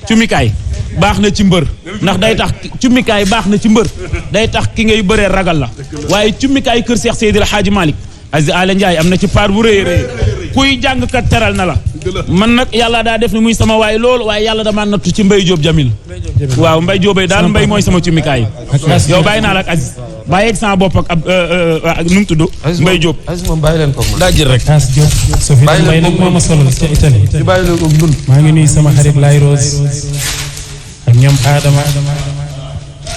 cummikaay baax na ci mbër ndax day tax cummikaay baax na ci mbër day tax ki ngay bëree ragal la waaye cummikaay kër Cheikh Seydil Hadji Malick Aziz Ale Ndiaye am na ci paar bu rëy rëy kuy jàng kat teral na la man nag yàlla daa def ni muy sama waay lool waaye yàlla damaa nattu ci Mbaye Diop Jamil waaw Mbaye Diop daal Mbaye mooy sama cumikaay yow bàyyi naa la ak Aziz bàyyi ak sama bopp ak nu mu tudd Mbaye Diop Aziz moom bàyyi leen ko daa jël rek As Diop Sophie Mbaye nag moo ma solo ca Italie bàyyi leen ko dun maa ngi nuyu sama xarit Lay Rose ak ñoom Adama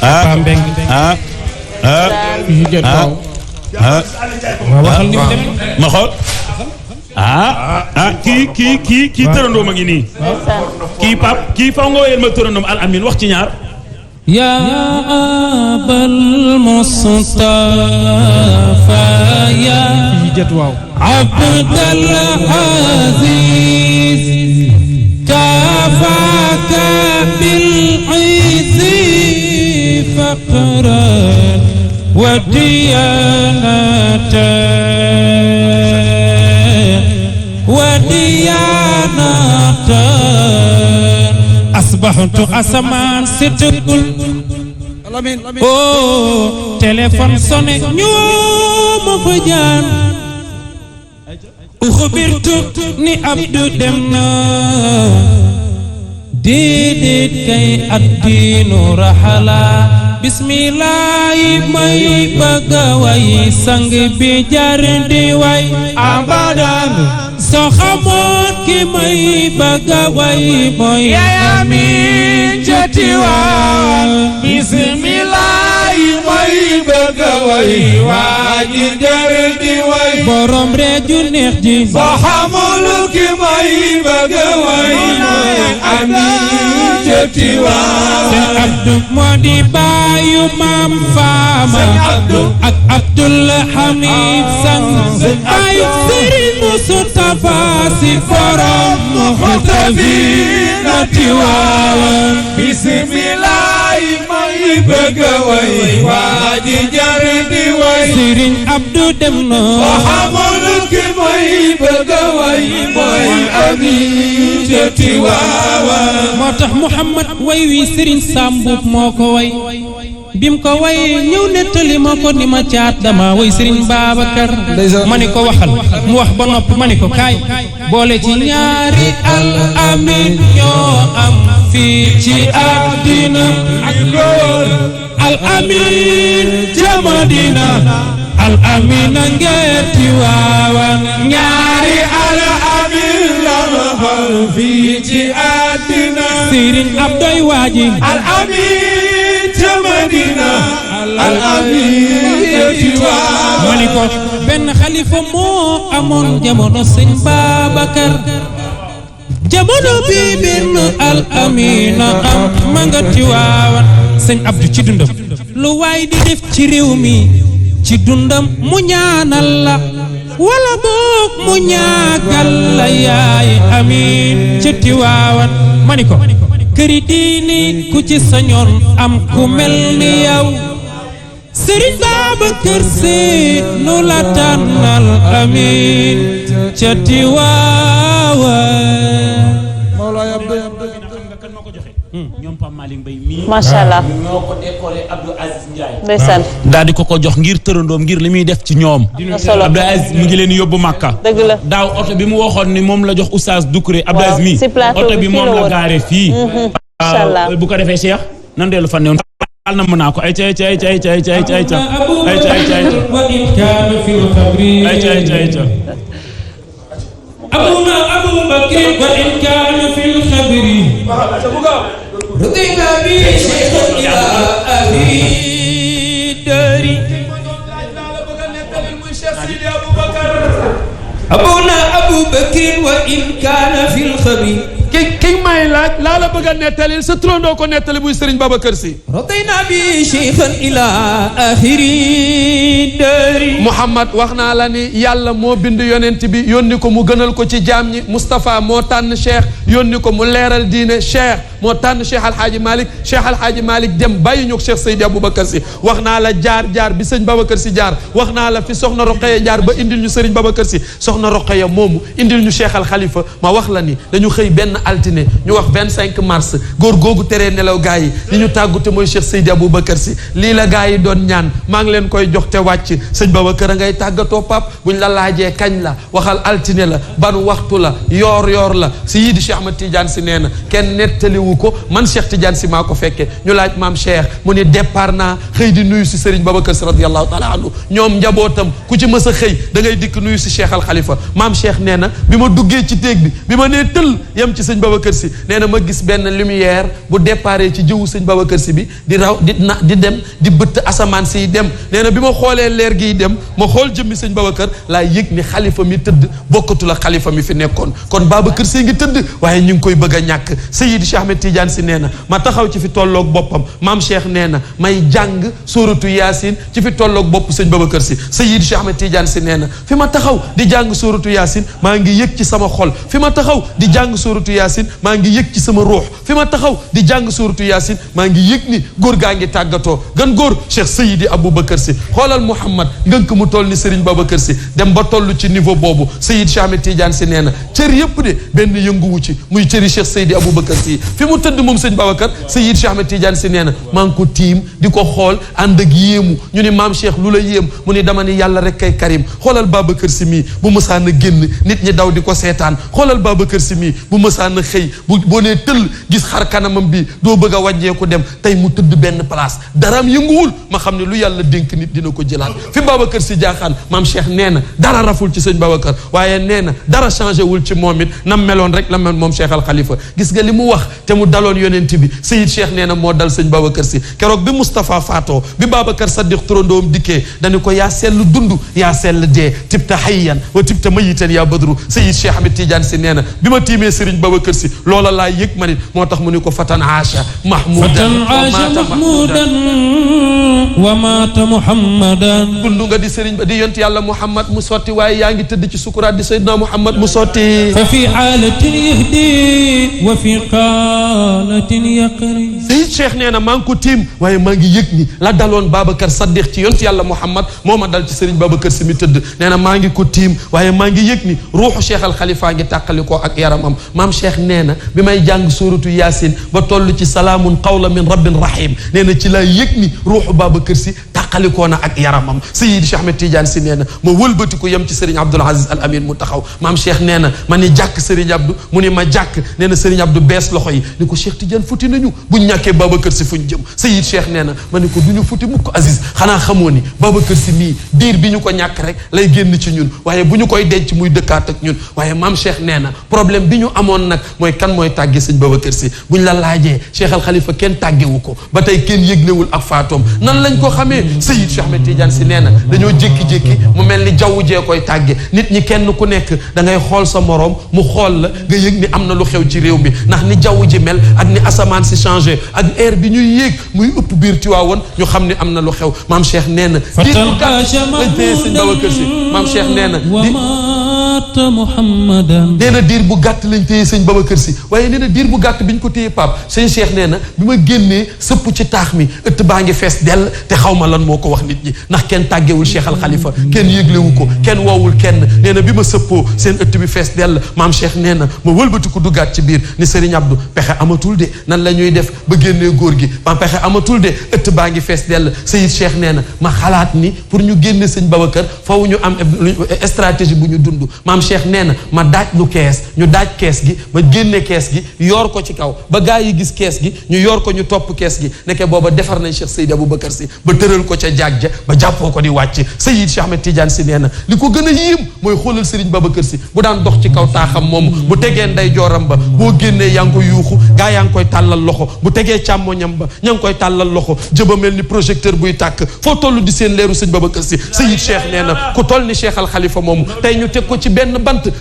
Paa Mbeng waxal ni mu demee ma xool kii tërandoom a ngi nii kii faw nga wéyal ma tërandoom Al Amin wax ci ñaar يا أبا المصطفى يا عبد العزيز كفاك بالعز فقرا وديانة أصبحت أسمان ستقول oh téléphone sonné ñoom fajaan uxbirtu ni Abdou dem na déedéet kay addiinu raxala bismillahi may bëgga way sang bi jar di way abadan soo xamoon ki may bëgga way mooy Amin joti waan bismillahi may bëgga way waa ji jar di way borom reeju neex ji soo xamul ki may bëgga way mooy Amin joti waan Sëñ Abdu moo di baayu maam Faama ak Abdul Hamid Sang baayu Sëriñ Mustafa Si borom muxtafina Tiwaawan bismillahi may bëgga way waa ji jar di way Sëriñ Abdu dem na soo xamul ki may bëgga way mooy Amin joti Tiwaawan moo tax Muhammad way wi Sëriñ Sambub moo ko way bim ko way ñëw nettali ma ko ni ma caat dama way Sëriñ Babacar ma ni ko waxal mu wax ba noppi ma ni ko kaay boole ci ñaari Al Amin ñoo am fii ci àddina ak góor Al Amin ca Madina Al Amin a ngeeti waawan ñaari Al Amin la ma xam fii ci àddina Sëriñ Abdoy waaji Al Amin ca Madina Al Amin ci waawan ma ni ko benn xalifa moo amoon jamono Sëñ Babacar jamono bi benn Al Amin am ma nga ci waawan Sëñ Abdou ci dundam lu waay di def ci réew mi ci dundam mu ñaanal la wala boog mu ñaagal la yaay Amin ci Tiwaawan ma ni ko këri diini ku ci sañoon am ku mel ni yow Sëriñ Babacar Si nu la tànnal Amin ca Tiwaawan ñoom Pape Malick Mbaye mii macha allah ñoo ko décoré Abdou Aziz Ndiaye ndeysaan daal di ko jox ngir tërandoom ngir li muy def ci ñoom Abdou Aziz mu ngi leen yóbbu Makka dëgg la daaw oto bi mu waxoon ni moom la jox Oustaz Doucouré Abdou Aziz mi oto bi moom la gaare fii bu ko defee Cheikh nan dellu fan newoon al na mën naa ko ay ca أبونا أبو بكر وإن كان في الخبر رضينا به شيخ إلى أبي داري أبونا أبو بكر وإن كان في الخبر ki may laaj laa la bëgg a nettalil sa turandoo ko nettali muy Serigne Babacar Sy radayna bi shaykhan ila akhiri dari Muhammad wax naa la ni yàlla moo bind yonent bi yónni ko mu gënal ko ci jaam ñi Moustapha moo tànn Cheikh yónni ko mu leeral diine Cheikh moo tànn Cheikh Alhaaji Malick dem bàyyi ñu Cheikh Seydi Aboubacar Sy wax naa la jaar bi sëñ Babacar Sy jaar wax naa la fi soxna Roqaya jaar ba indil ñu sëriñ Babacar Sy soxna Roqaya moomu indil ñu Cheikh Al Khalifa ma wax la ni dañu xëy benn altine ñu wax 25 mars góor googu teree nelaw gaa yi li ñu tàggute mooy Cheikh Seydi Aboubacar Sy lii la gaa yi doon ñaan maa ngi leen koy jox te wàcc sëñ Babacar a ngay tàggatoo pap buñ la laajee kañ la waxal altine la ban waxtu la yoor la Seydi Cheikh Ahmad Tidiane Sy nee na kenn nettaliwu ko man Cheikh Tidiane Sy maa ko fekke ñu laaj maam Cheikh mu ni départ naa xëy di nuyu si Serigne Babacar Sy radiyallahu taala anhu ñoom njabootam ku ci mës a xëy da ngay dikk nuyu si Cheikh Al Khalifa maam Cheikh nee na bi ma duggee ci téeg bi ma nee tëll yem ci sëñ Babacar Sy nee na ma gis benn lumière bu déparé ci jëwu sëñ Babacar Sy bi di raw di dem di bëtt asamaan si dem nee na bi ma xoolee leer gi dem ma xool jëmmi sëñ Babacar laa yëg ni xalifa mi tëdd bokkatu la xalifa mi fi nekkoon kon Babacar Sy ngi tëdd waaye ñu ngi koy bëgg a ñàkk Seydi Cheikh Ahmed Tidiane Sy nee na ma taxaw ci fi tolloog boppam maam Cheikh nee na may jàng sóoratu Yaasin ci fi tolloog bopp sëñ Babacar Sy Seydi Cheikh Ahmed Tidiane Sy nee na fi ma taxaw di jàng sóoratu Yaasin maa ngi yëg ci sama xol fi ma taxaw di jàng sóoratu Yaasin maa ngi yëg ci sama ruux fi ma taxaw di jàng sóoratu Yaasin maa ngi yëg ni góor gaa ngi tàggatoo gan góor Cheikh Seydi Aboubacar Sy xoolal Mouhamad ngënk mu toll ni Serigne Babacar Sy dem ba toll ci niveau boobu Seydi Cheikh Ahmed Tidiane Sy nee na cër yëpp de benn yënguwu ci muy cëri Cheikh Seydi Aboubacar Sy fi mu tëdd moom sëñ Babacar Seydi Cheikh Ahmed Tidiane Sy nee na maa ngi ko tiim di ko xool ànd ak yéemu ñu ni maam Cheikh lu la yéem mu ni dama ni yàlla rek kay karim xoolal Babacar Sy mii bu mësaan a génn nit ñi daw di ko seetaan xoolal Babacar Sy mii bu mësaan a xëy boo nee tëll gis xar kanamam bi doo bëgg a wàññeeku dem tey mu tëdd benn place daraam yënguwul ma xam ne lu yàlla dénk nit dina ko jëlaat fi Babacar Sy jaaxaan maam Cheikh nee na dara raful ci sëñ Babacar waaye nee na dara changé wul ci moom it nam meloon rek la mel moom Cheikh Al Khalifa gis nga li mu wax te mu daloon yonent bi Seyid Cheikh nee na moo dal sëñ Babacar Sy keroog bi Moustapha faatoo bi Babacar Saddiq turandoom dikkee dañu ko yaa sell dund yaa sell dee tibta hayyan wa tibta mayitan yaa badru Seyid Cheikh Ahmed Tidiane Sy nee na bi ma tiimee Serigne Babacar Sy loola laa yëg ma nit moo tax mu ni ko fatan aasha mahmudan wa maata muhammadan dund nga di Serigne ba di yonti yàlla Muhammad mu sotti waaye yaa ngi tëdd ci sukuraat di Seydina Muhammad mu sotti fa fi haalatin yahdi wa fi qaalatin yaqri Seyid Cheikh nee na maa ngi ko tiim waaye maa ngi yëg ni la daloon Babacar Saddiq ci yonti yàlla Muhammad moo ma dal ci Serigne Babacar Sy mi tëdd nee na maa ngi ko tiim waaye maa ngi yëg ni ruuxu Cheikh Al Khalifa ngi tàqalikoo ak yaramam maam Cheikh nee na bi may jàng suuratu Yaasin ba toll ci salaamun qawlan min rabbin rahim nee na ci laa yëg ni ruuxu Babacar Sy tàqalikoo na ak yaramam Seydi Cheikh Ahmed Tidiane Sy nee na ma wëlbati ko yem ci Serigne Abdoul Aziz Al Amin mu taxaw maam Cheikh nee na ma ni jàkk Serigne Abdou mu ni ma jàkk nee na Serigne Abdou bees loxo yi ni ko Cheikh Tidiane futi nañu buñ ñàkkee Babacar Sy fuñ jëm Seydi Cheikh nee na ma ni ko duñu futi mukk Aziz xanaa xamoo ni Babacar Sy mii diir bi ñu ko ñàkk rek lay génn ci ñun waaye bu ñu koy denc muy dëkkaat ak ñun waaye maam Cheikh nee na problème bi ñu amoon nag mooy kan mooy tàgge sëñ Babacar Sy buñ la laajee Cheikh Al Khalifa kenn tàggewu ko ba tey kenn yëglewul ak faatoom nan lañ ko xamee Seydi Cheikh Ahmed Tidiane Sy nee na dañoo jékki-jékki mu mel ni jaww jee koy tàgge nit ñi kenn ku nekk da ngay xool sa moroom mu xool la nga yëg ni am na lu xew ci réew mi ndax ni jaww ji mel ak ni asamaan si changé ak air bi ñuy yéeg muy ëpp biir Tiwaawoon ñu xam ni am na lu xew maam Cheikh nee na diir bu gàtt lañ téye sëñ Babacar Sy maam Cheikh nee na nee na diir bu gàtt lañ téye sëñ Babacar Sy waaye nee na diir bu gàtt bi ñu ko téye Pape sëñ Cheikh nee na bi ma génnee sëpp ci taax mi ëtt baa ngi fees dell te xaw ma lan moo ko wax nit ñi ndax kenn tàggewul Cheikh Al Khalifa kenn yëglewu ko kenn woowul kenn nee na bi ma sëppoo seen ëtt bi fees dell maam Cheikh nee na ma wëlbati ko duggaat ci biir ni Serigne Abdou pexe amatul de nan la ñuy def ba génnee góor gi ma pexe amatul de ëtt baa ngi fees dell Seyid Cheikh nee na ma xalaat ni pour ñu génne sëñ Babacar faw ñu am stratégie bu ñu dund maam Cheikh nee na ma daaj lu kees ñu daaj kees gi ma génne kees gi yoor ko ci kaw ba gaa yi gis kees gi ñu yoor ko ñu topp kees gi nekke booba defar nañ Cheikh Seydi Aboubacar Sy ba tëral ko ca jaag ja ba jàppoo ko di wàcc Seyid Cheikh Ahmed Tidiane Sy nee na li ko gën a yéem mooy xoolal Serigne Babacar Sy bu daan dox ci kaw taaxam moomu bu tegee nday jooram ba boo génnee yaa ngi koy yuuxu gaa yaa ngi koy tàllal loxo bu tegee càmmoñam ba ña ngi koy tàllal loxo jëba mel ni projecteur buy tàkk foo toll di seen leeru sëñ Babacar Sy Seyid Cheikh nee na ku toll ni Cheikh Al Khalifa moomu tey ñu teg ko ci benn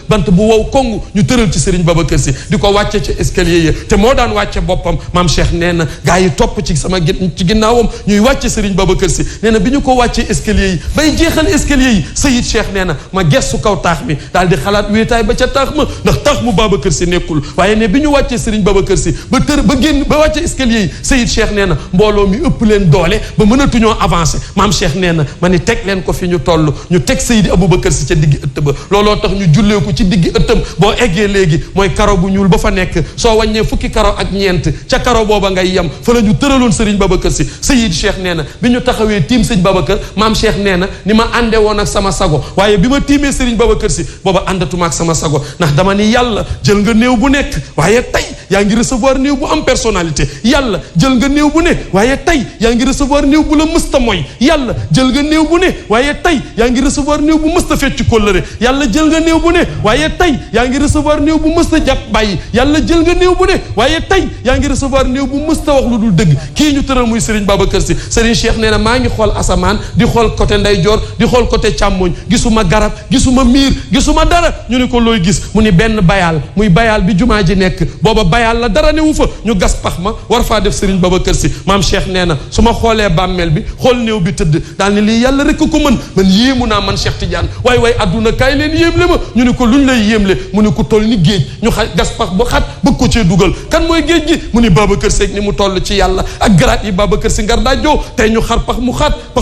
bant bu wow kongu ñu tëral ci Serigne Babacar Sy di ko wàcce ci escalier yi te moo daan wàcce boppam maam Cheikh nee na gaa yi topp ci ci ginnaawam ñuy wàcce Serigne Babacar Sy nee na bi ñu ko wàccee escalier yi bay jeexal escalier yi Seyid Cheikh nee na ma gestu kaw taax mi daal di xalaat wéetaay ba ca taax ma ndax taax mu Babacar Sy nekkul waaye ne bi ñu wàccee Serigne Babacar Sy ba génn ba wàcce escalier yi Seyid Cheikh nee na mbooloo mi ëpp leen doole ba mënatuñoo avancé maam Cheikh nee na ma ni teg leen ko fi ñu toll ñu teg Seydi Aboubacar Sy ca diggi ëtt ba looloo tax ñu jullee ko ci diggi ëttam boo eggee léegi mooy karo bu ñuul ba fa nekk soo wàññee fukki karo ak ñeent ca karo booba ngay yem fa la ñu tëraloon Serigne Babacar Sy Seyid Cheikh nee na bi ñu taxawee tiim sëñ Babacar maam Cheikh nee na ni ma ànde woon ak sama sago waaye bi ma tiimee Serigne Babacar Sy booba àndatuma ak sama sago ndax dama ni yàlla jël nga néew bu nekk waaye tey yaa ngi recevoir néew bu am personnalité yàlla jël nga néew bu ne waaye tey yaa ngi recevoir néew bu la mësta mooy yàlla jël nga néew bu ne waaye tey yaa ngi recevoir néew bu mësta fecc kóllëre yàlla jël nga néew bu ne waaye tey yaa ngi recevoir néew bu mësta jàpp bàyyi yàlla jël nga néew bu ne waaye tey yaa ngi recevoir néew bu mësta wax lu dul dëgg kii ñu tëral muy Serigne Babacar Sy Serigne Cheikh nee na maa ngi xool asamaan di xool côté ndeyjoor di xool côté càmmoñ gisuma garab gisuma miir gisuma dara ñu ne ko looy gis mu ni benn bayaal muy bayaal bi jumaa ji nekk booba bayaal la dara newu fa ñu gas pax ma war faa def Serigne Babacar Sy maam Cheikh nee na su ma xoolee bàmmeel bi xool néew bi tëdd daal ni lii yàlla rek ko mën man yéemu naa man Cheikh Tidiane waay adduna kaay leen yéemle ma ñu ne ko luñ lay yéemle mu ne ko toll ni géej ñu gas pax ba xat bëgg ko cee dugal kan mooy géej gi mu ni Babacar Sy ni mu toll ci yàlla ak garaat yi Babacar Sy ngar daajoo tey ñu xar pax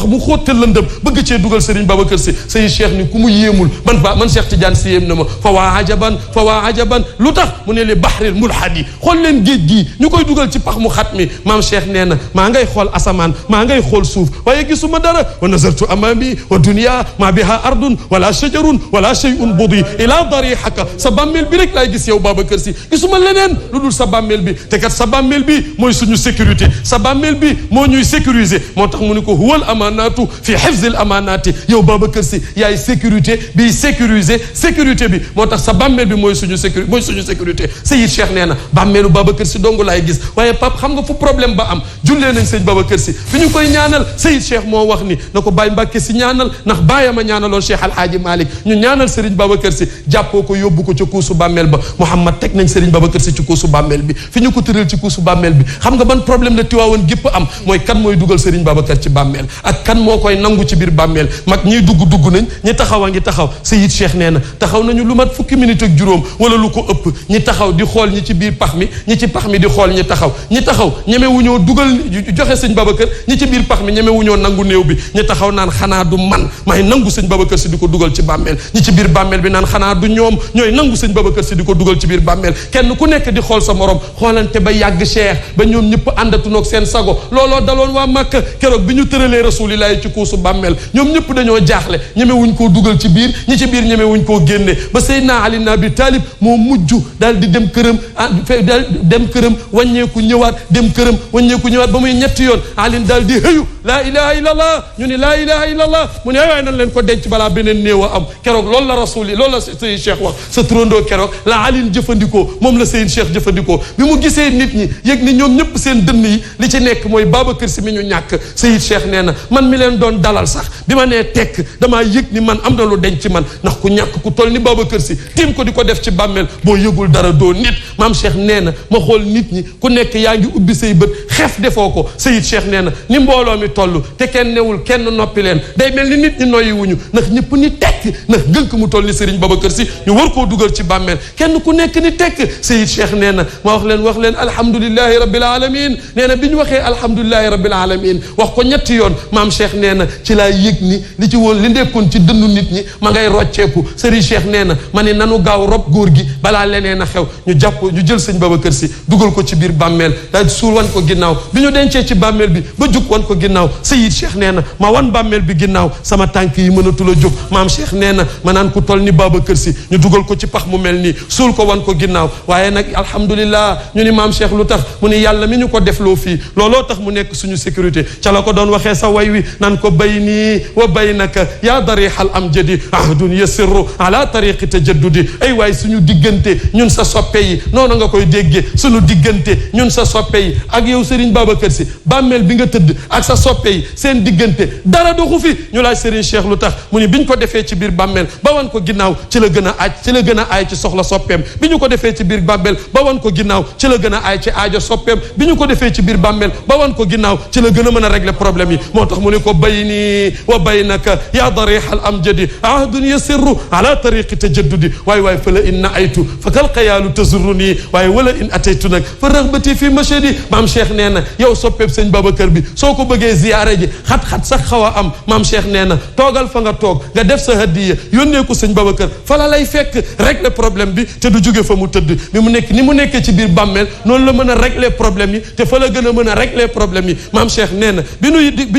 mu xóot te lëndëm bëgg cee dugal Serigne Babacar Sy say Cheikh ni ku mu yéemul man Cheikh Tidiane Sy yéem na ma fa waa ajaban lu tax mu ne li bahril mulhadi xool leen géej gii ñu koy dugal ci pax mu xat mi maam Cheikh nee na maa ngay xool asamaan maa ngay xool suuf waaye gisuma dara wa nazartu amami wa dunya ma biha ardun wala shajarun wala shay'un budi ila darihaka sa bàmmeel bi rek laay gis yow Babacar Sy gisuma leneen lu dul sa bàmmeel bi te kat sa bàmmeel bi mooy suñu sécurité sa bàmmeel bi moo ñuy sécuriser moo tax mu ne ko huwal amanatu fi hifzil amanati yow Babacar Sy yaay sécurité bi sécuriser sécurité bi moo tax sa bàmmeel bi mooy suñu sécurité Seyid Cheikh nee na bàmmeelu Babacar Sy dong laay gis waaye Pape xam nga fu problème ba am jullee nañ sëñ Babacar Sy fi ñu koy ñaanal Seyid Cheikh moo wax ni na ko Baye Mbacke Sy ñaanal ndax baayam a ñaanaloon Cheikh Alhaaji Malick ñu ñaanal Serigne Babacar Sy jàppoo ko yóbbu ko ca kuusu bàmmeel ba Mouhamad teg nañ Serigne Babacar Sy ci kuusu bàmmeel bi fi ñu ko tëral ci kuusu bàmmeel bi xam nga ban problème la Tiwaawoon gépp am mooy kan mooy dugal Serigne Babacar ci bàmmeel ak kan moo koy nangu ci biir bàmmeel mag ñiy dugg nañ ñi taxaw a ngi taxaw Seyid Cheikh nee na taxaw nañu lu mat fukki minute ak juróom wala lu ko ëpp ñi taxaw di xool ñi ci biir pax mi ñi ci pax mi di xool ñi taxaw ñeme wuñoo dugal joxe sëñ Babacar ñi ci biir pax mi ñeme wuñoo nangu néew bi ñi taxaw naan xanaa du man may nangu sëñ Babacar Sy di ko dugal ci bàmmeel ñi ci biir bàmmeel bi naan xanaa du ñoom ñooy nangu sëñ Babacar Sy di ko dugal ci biir bàmmeel kenn ku nekk di xool sa morom xoolante ba yàgg Cheikh ba ñoom ñëpp àndatunoog seen sago looloo daloon waa Màkka keroog bi ñu tëralee rasulillahi ci kuusu bàmmeel ñoom ñëpp dañoo jaaxle ñeme wuñ koo dugal ci biir ñi ci biir ñeme wuñ koo génne ba Seydina Ali ibn Abi Talib moo mujj daal di dem këram dem këram wàññeeku ñëwaat dem këram wàññeeku ñëwaat ba muy ñetti yoon alin daal di hëyu laa ilaha illallah ñu ni laa ilaha illallah mu ne waaye nan leen ko denc balaa beneen néew a am keroog loolu la rasuli loolu la Seydi Cheikh wax sa turandoo keroog la alin jëfandikoo moom la Seydi Cheikh jëfandikoo bi mu gisee nit ñi yëg ni ñoom ñëpp seen dënn yi li ci nekk mooy Babacar Sy mi ñu ñàkk Seydi Cheikh nee na man mi leen doon dalal sax bi ma nee tekk damaa yëg ni man am na lu denc ci man ndax ku ñàkk ku toll ni Babacar Sy tiim ko di ko def ci bàmmeel boo yëgul dara doo nit maam Cheikh nee na ma xool nit ñi ku nekk yaa ngi ubbi say bët xef defoo ko Seydi Cheikh nee na ni mbooloo mi toll te kenn newul kenn noppi leen day mel ni nit ñi noyyi wuñu ndax ñëpp ni tekk ndax ngënk mu toll ni Serigne Babacar Sy ñu war koo dugal ci bàmmeel kenn ku nekk ni tekk Seydi Cheikh nee na ma wax leen alhamdulillahi rabbil alamin nee na bi ñu waxee alhamdulillahi rabbil alamin wax ko ñetti yoon maam Cheikh nee na ci laa yëg ni li ci woon li nekkoon ci dënnu nit ñi ma ngay rocceeku Serigne Cheikh nee na ma ne nanu gaaw rob góor gi balaa leneen a xew ñu jël sëñ Babacar Sy dugal ko ci biir bàmmeel daal suul wan ko ginnaaw bi ñu dencee ci bàmmeel bi ba jug wan ko ginnaaw Seyid Cheikh nee na ma wan bàmmeel bi ginnaaw sama tànk yi mënatul a jóg maam Cheikh nee na ma naan ku toll ni Babacar Sy ñu dugal ko ci pax mu mel nii suul ko wan ko ginnaaw waaye nag alhamdulillah ñu ni maam Cheikh lu tax mu ni yàlla mi ñu ko defloo fii looloo tax mu nekk suñu sécurité ca la ko doon waxee sa way wi naan ko bayni wa baynaka yaa darixal amjadi ahdun yasirru ala tariqi tajaddudi ay waay suñu diggante ñun sa soppe yi noonu nga koy déggee sunu diggante ñun sa soppe yi ak yow Serigne Babacar Sy bàmmeel bi nga tëdd ak sa soppe yi seen diggante dara doxu fi ñu laaj Serigne Cheikh lu tax mu ni biñ ko defee ci biir bàmmeel ba wan ko ginnaaw ci la gën a aaj ci la gën a aay ci soxla soppeem bi ñu ko defee ci biir bàmmeel ba wan ko ginnaaw ci la gën a aay ci aajo soppeem bi ñu ko defee ci biir bàmmeel ba wan ko ginnaaw ci la gën a mën a régler problème yi moo tax mu ne ko bayni wa baynaka ya darihal amjadi ahdun yasirru ala tariqi tajaddudi waay waay fa la in na aytu fa kal xayaalu tazurruni waaye wala in ataytu nag fa raxbati fi machadi maam Cheikh nee na yow soppeeb sëñ Babacar bi soo ko bëggee ziyaare ji xat-xat sax xaw a am maam Cheikh nee na toogal fa nga toog nga def sa hadiya yónnee ko sëñ Babacar fa la lay fekk régler problème bi te du jóge fa mu tëdd mi mu nekk ni mu nekkee ci biir bàmmeel noonu la mën a régler problème yi te fa la gën a mën a régler problème yi maam Cheikh nee na bi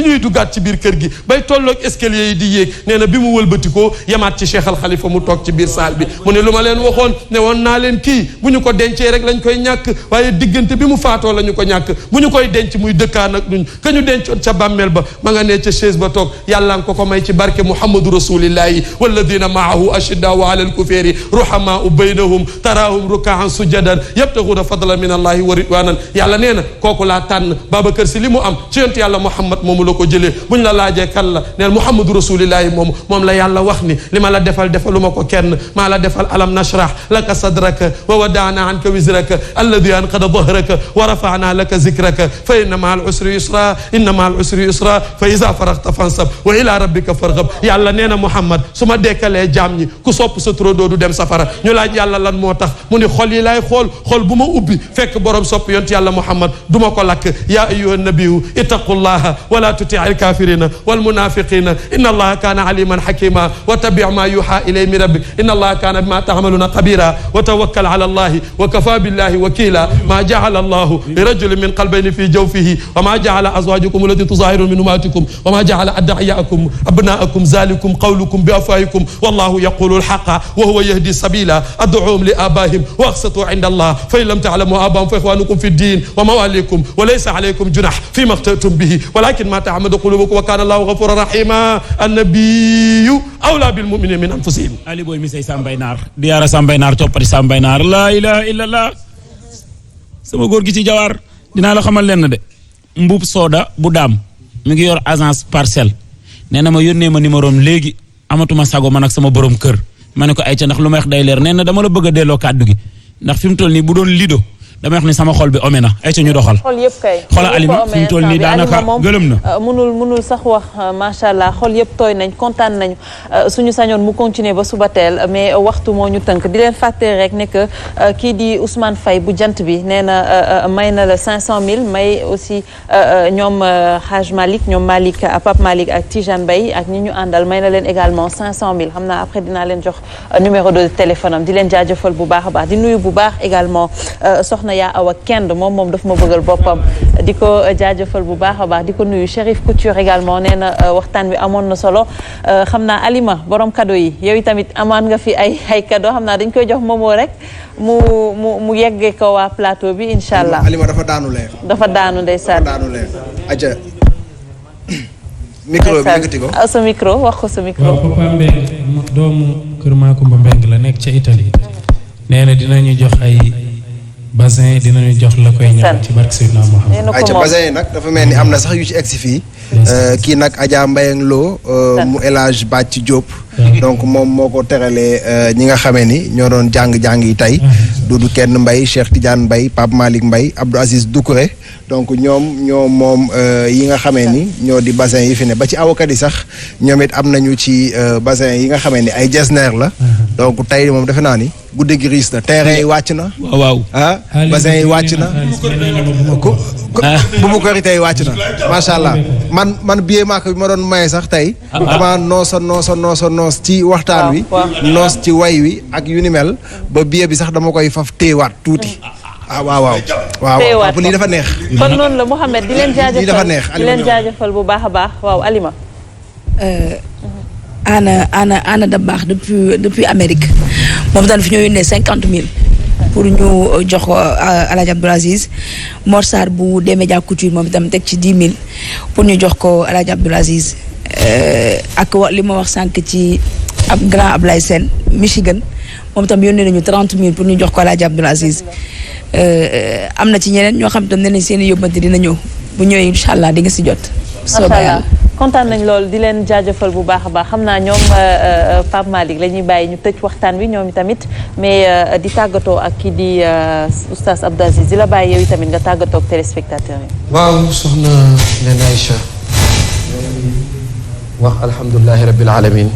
ñuy duggaat ci biir kër gi bay tolloog escalier yi di yéeg nee na bi mu wëlbatikoo yamaat ci Cheikh Al Khalifa mu toog ci biir saal bi mu ne lu ma leen waxoon ne woon naa leen kii bu ñu ko dencee rek lañ koy ñàkk waaye diggante bi mu faatoo la ñu ko ñàkk bu ñu koy denc muy dëkkaan ak duñ ka ñu dencoon ca bàmmeel ba ma nga ne ca chaise ba toog yàlla nga ko may ci barke Muhammadu rasulillahi walladina maahu ashiddaau ala alkufari ruhamaau baynahum taraahum rukaan sujadan yabtaxuuna fadlan min allahi wa ridwanan yàlla nee na kooku laa tànn Babacar Sy li mu am ci yonent yàlla Muhammad moomu la ko jëlee buñ la laajee kan la neel Muhammadu rasulillahi moom la yàlla wax ni li ma la defal defaluma ko kenn maa la defal alam nashrah laka sadraka wa wadaana anka wizraka alladi anqada dahraka wa rafana laka zikraka fa inna maa al usri yusra inna maa al usri yusra fa iza faragta fansab wa ila rabbika farghab yàlla nee na Muhammad su ma dekkalee jaam ñi ku sopp sa turandoo du dem safara ñu laaj yàlla lan moo tax mu ni xol yi laay xol bu ma ubbi fekk borom sopp yonent yàlla Muhammad du ma ko lakk yaa ayyuha nabiyu ittaqullaha wala tuti al kafirina wal munafiqina inna allaha kana aliman hakima wa tabi' ma yuha ilay min rabbik inna allaha kana bima ta'maluna khabira wa tawakkal ala allahi wa kafa billahi wakila ma ja'ala allahu li rajulin min qalbayni fi jawfihi wa ma ja'ala azwajakum allati tuzahiruna min ummatikum wa ma ja'ala ad'iyakum abna'akum zalikum qawlukum bi afwahikum wallahu yaqulu al-haqqa wa huwa yahdi sabila ad'uhum li abahim wa aqsitu 'inda allah fa in lam ta'lamu abahum fa ikhwanukum fi ad-din wa mawalikum wa laysa 'alaykum junah fima ikhtaltum bihi walakin ma ta'ammadu qulubukum wa kana allahu ghafuran rahima an-nabiyyu awla bil mu'minina min anfusihim ali boy mi say sambay naar diyaara sambay naar toppati sambay naar la ilaha illallah sama góor gi ci jawaar dinaa la xamal leen de mbub sooda bu daam mi ngi yor agence parcelle nee na ma yónnee ma numéro am léegi amatuma sago man ak sama borom kër ma ne ko ay ca ndax lu may wax day leer nee na dama la bëgg a delloo kàddu gi ndax fi mu toll nii bu doon lido dama wax ni sama xol bi ome na ay ca ñu doxal. xol yëpp kay. xoolal Alima fi mu toll nii daanaka gëlëm na. munul sax wax macha allah xol yëpp tooy nañ kontaan nañu suñu sañoon mu continuer ba suba teel mais waxtu moo ñu tënk di leen fàtte rek ne que kii di Ousmane Faye bu jant bi nee na may na la 500000 may aussi ñoom Haj Malick ñoom Malick Pape Malick ak Tijane Mbaye ak ñi ñu àndal may na leen également 500000 xam naa après dinaa leen jox numéro de téléphone am di leen jaajëfal bu baax a baax di nuyu bu baax également soxna yaa awa kend moom daf ma bëggal boppam di ko jaajëfal bu baax a baax di ko nuyu Chérif Couture également nee na waxtaan bi amoon na solo xam naa Alima borom cadeau yi yow tamit amaan nga fi ay cadeau xam naa dañ koy jox Momo rek mu yeggee ko waa plateau bi incha allah. Alima dafa daanu leer. dafa daanu ndeysaan. dafa daanu leer. aja micro bi yëkkati ko. sa micro wax ko sa micro. waaw Papa Mbengue doomu Kër Makumba Mbengue la nekk ca Italie nee na dinañu jox ay. basin dinañu jox la koy ñaan ci barke Seydina Muhammad. ay ca basin yi nag dafa mel ni am na sax yu ci egsi fii. kii nag Adja Mbayang Lo mu élage Bàcc Diop. donc moom moo ko teralee ñi nga xamee ni ñoo doon jàng yi tey. Dudu Kenn Mbaye Cheikh Tidiane Mbaye Pape Malick Mbaye Abdou Aziz Doucouré donc ñoom moom yi nga xamee ni ñoo di basin yi fi ne ba ci avocat yi sax ñoom it am nañu ci basin yi nga xamee ni ay jesner la. donc tey moom defe naa ni guddi gi riis na terrain yi wàcc na. waaw ah basin yi wàcc na. bu mu ko tey wàcc na macha allah man billet maak bi ma doon maye sax tey. dama noos ci waxtaan wi. noos ci way wi ak yu ni mel ba billet bi sax dama koy faf téewaat tuuti. waaw lii dafa neex. kon noonu la Mouhamed di leen jaajëfal lii dafa neex di leen jaajëfal bu baax a baax waaw Alima. Ana da baax depuis Amérique moom daal fi ñoo yónnee 50000 pour ñu jox ko Alaaji Abdoul Aziz Mor Sarr bu D-Média Couture moom itam teg ci 10 000 pour ñu jox ko Alaaji Abdoul Aziz ak li ma wax sànq ci ab grand Ablaye Sène Michigan moom tam yónnee nañu 30 000 pour ñu jox ko El Hadj Abdoul Aziz am na ci ñeneen ñoo xam tam ne nañ seen i yóbbante dina ñëw bu ñëwee incha allah di nga si jot. macha allah kontaan nañ lool di leen jaajëfal bu baax a baax xam naa ñoom Pape Malick la ñuy bàyyi ñu tëj waxtaan wi ñoom itamit mais di tàggatoo ak kii di oustaz Abdou Aziz di la bàyyi yow itamit nga tàggatoo ak téléspectateurs yi. waaw soxna Nene Aïcha wax alhamdulilahi rabbil alamin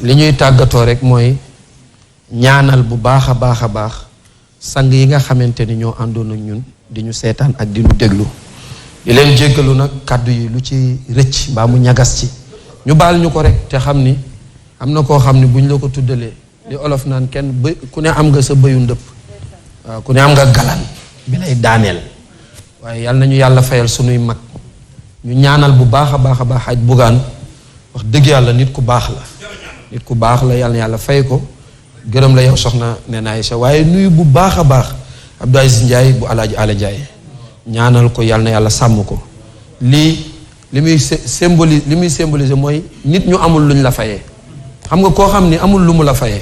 li ñuy tàggatoo rek mooy ñaanal bu baax a baax a baax sang yi nga xamante ni ñoo àndoon ak ñun di ñu seetaan ak di ñu déglu di leen jéggalu nag kàddu yi lu ci rëcc mbaa mu ñagas ci ñu baal ñu ko rek te xam ni am na koo xam ni buñ la ko tuddalee li olof naan kenn bëy ku ne am nga sa bëyu ndëpp waaw ku ne am nga galan bi lay daaneel waaye yal nañu yàlla fayal sunuy mag ñu ñaanal bu baax a baax a baax aj bugaan wax dëgg yàlla nit ku baax la nit ku baax la yal na yàlla fay ko gërëm la yow soxna Nene Aïcha waaye nuyu bu baax a baax Abdou Aziz Ndiaye bu Alaaji Ala Ndiaye ñaanal ko yal na yàlla sàmm ko li muy symboliser mooy nit ñu amul luñ la fayee xam nga koo xam ni amul lu mu la fayee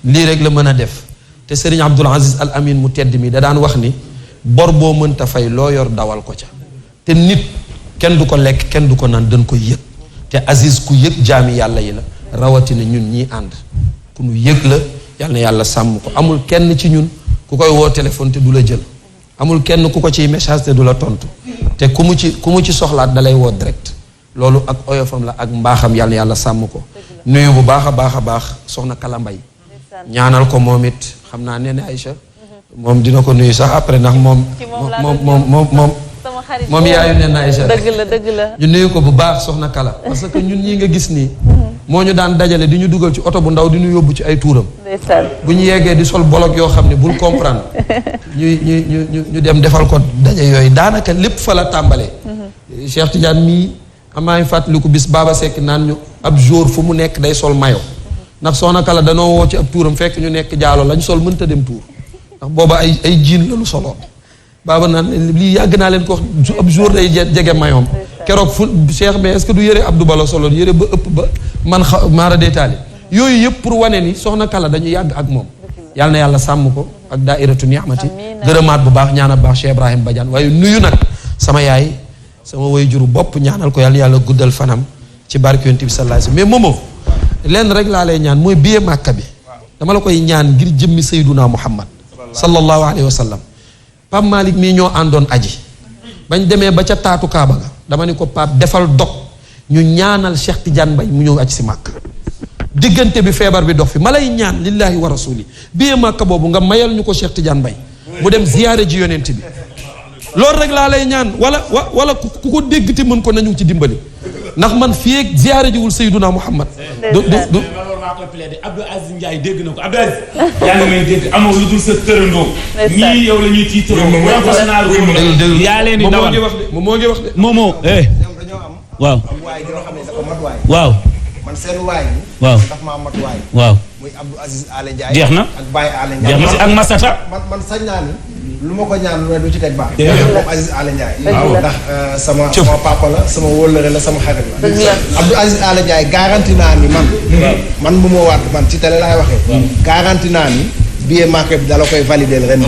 lii rek la mën a def te Serigne Abdoul Aziz Al Amin mu tedd mi da daan wax ni bor boo mënta fay loo yor dawal ko ca te nit kenn du ko lekk kenn du ko naan dañ ko yëg te Aziz ku yëg jaami yàlla yi la rawatina ñun ñii ànd ku nu yëg la yal na yàlla sàmm ko amul kenn ci ñun ku koy woo téléphone te du la jël amul kenn ku ko ciy message te du la tontu te ku mu ci soxlaat dalay woo direct loolu ak oyofam la ak mbaaxam yal na yàlla sàmm ko nuyu bu baax a baax a baax soxna Kala Mbay ñaanal ko moom it xam naa Nene Aïcha moom dina ko nuyu sax après ndax moom yaayu Nene Aïcha dëgg la ñu nuyu ko bu baax soxna Kala parce que ñun ñii nga gis nii moo ñu daan dajale di ñu dugal ci oto bu ndaw di ñu yóbbu ci ay tuuram bu ñu yeggee di sol bolog yoo xam ne bul comprendre ñu dem defal ko daje yooyu daanaka lépp fa la tàmbalee Cheikh Tidiane mii amaay fàttaliku bis Baba Seck naan ñu ab jour fu mu nekk day sol mayo ndax soxna Kala danoo woo ci ab tuuram fekk ñu nekk jaalo lañ sol mënta dem tuur ndax booba ay jiin la lu soloon Baba naan lii yàgg naa leen ko wax ab jour day jege mayoom keroog fu Cheikh mais est-ce que du yëre Abdou Bala soloon yëre ba ëpp ba man maara détaali yooyu yëpp pour wane ni soxna Kala dañu yàgg ak moom yàlla na yàlla sàmm ko ak daairatu ni'mati gërëmaat bu baax ñaanal baax Cheikh Ibrahim Badiane waaye nuyu nag sama yaay sama way juru bopp ñaanal ko yàlla guddal fanam ci barke Yonent bi sallallahu alayhi wasallam mais moomoo lenn rek laa lay ñaan mooy billet Màkka bi dama la koy ñaan ngir jëmmi Sayyiduna Muhammad sallallahu alayhi wa sallam Pape Malick mii ñoo àndoon aji bañ demee ba ca taatu Kaaba ga dama ni ko Pape defal dog ñu ñaanal Cheikh Tidiane Mbaye mu ñëw aji si Màkka diggante bi feebar bi dox fi ma lay ñaan lillahi wa rasuli billet Màkka boobu nga mayal ñu ko Cheikh Tidiane Mbaye mu dem ziyaare ji yonent bi loolu rek laa lay ñaan wala ku ko dégg te mën ko nañu ci dimbali ndax man fii ak ziyaare jiwul Sayyiduna Muhammad du Abdou Aziz Ndiaye dégg na ko Abdou Aziz yaa ngi may dégg amoo lu dul sa tërëndoo ñii yow la ñuy tiitaroo yaa leen di dawal moo ngi wax de moomoo waaw waaw man seen waay waaw daf maa mat waay waaw muy Abdou Aziz Alé Ndiaye jeex na ak Baye Alé jeex Ndiaye na si ak Masata man sañ naa ni lu ma ko ñaan lu ne du ci teg baax moom Aziz Alé Ndiaye ndax sama papa la sama wóllëre la sama xarit la Abdou Aziz Alé Ndiaye garanti naa ni man bu ma waat man ci télé laay waxee garanti naa ni billet Màkka bi dala koy valider ren